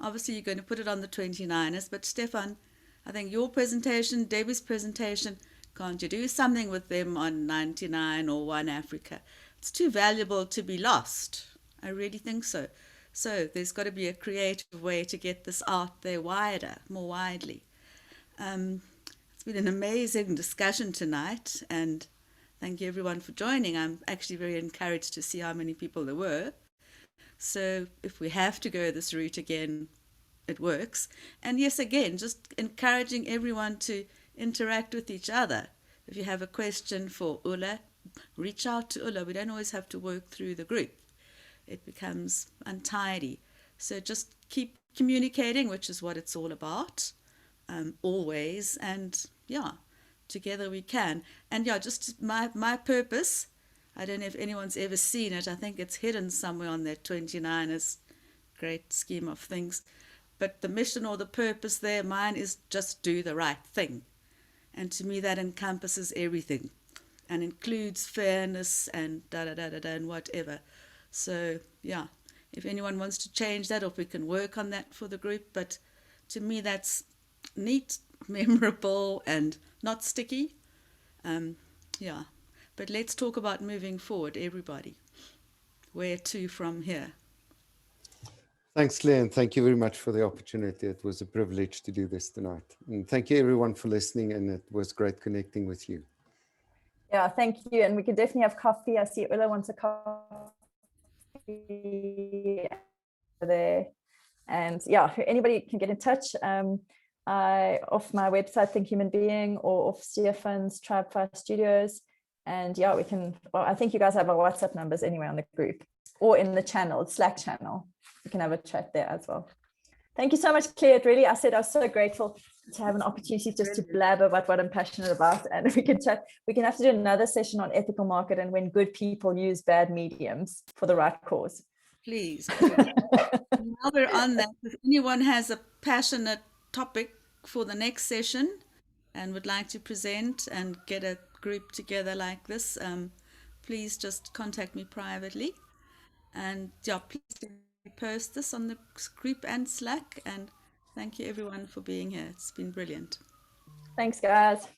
Obviously, you're going to put it on the 29ers, but Stefan, I think your presentation, Debbie's presentation, can't you do something with them on 99 or One Africa? It's too valuable to be lost. I really think so. So there's got to be a creative way to get this out there wider, more widely. It's been an amazing discussion tonight, and thank you everyone for joining. I'm actually very encouraged to see how many people there were. So if we have to go this route again, it works. And yes, again, just encouraging everyone to interact with each other. If you have a question for Ulla, reach out to Ulla. We don't always have to work through the group. It becomes untidy. So just keep communicating, which is what it's all about, always. And yeah, together we can. And yeah, just my purpose, I don't know if anyone's ever seen it. I think it's hidden somewhere on that 29ers great scheme of things. But the mission or the purpose there, mine is just do the right thing. And to me, that encompasses everything and includes fairness and da-da-da-da-da and whatever. So, yeah, if anyone wants to change that, or if we can work on that for the group. But to me, that's neat, memorable, and not sticky. Yeah, but let's talk about moving forward, everybody. Where to from here? Thanks, Claire, and thank you very much for the opportunity. It was a privilege to do this tonight. And thank you, everyone, for listening, and it was great connecting with you. Yeah, thank you. And we can definitely have coffee. I see Ulla wants a coffee there. And yeah, anybody can get in touch. Off my website, Think Human Being, or off Stefan's Tribe Fire Studios. And yeah, we can, well, I think you guys have our WhatsApp numbers anyway on the group or in the channel, Slack channel. We can have a chat there as well. Thank you so much, Claire. It really, I said I was so grateful to have an opportunity just to blab about what I'm passionate about, and we can chat. We can have to do another session on ethical market and when good people use bad mediums for the right cause. Please. Now we're on that, if anyone has a passionate topic for the next session and would like to present and get a group together like this, please just contact me privately. And yeah, please post this on the group and Slack. And thank you everyone for being here. It's been brilliant. Thanks, guys.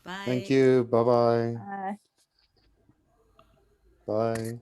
Bye. Thank you. Bye-bye. Bye. Bye.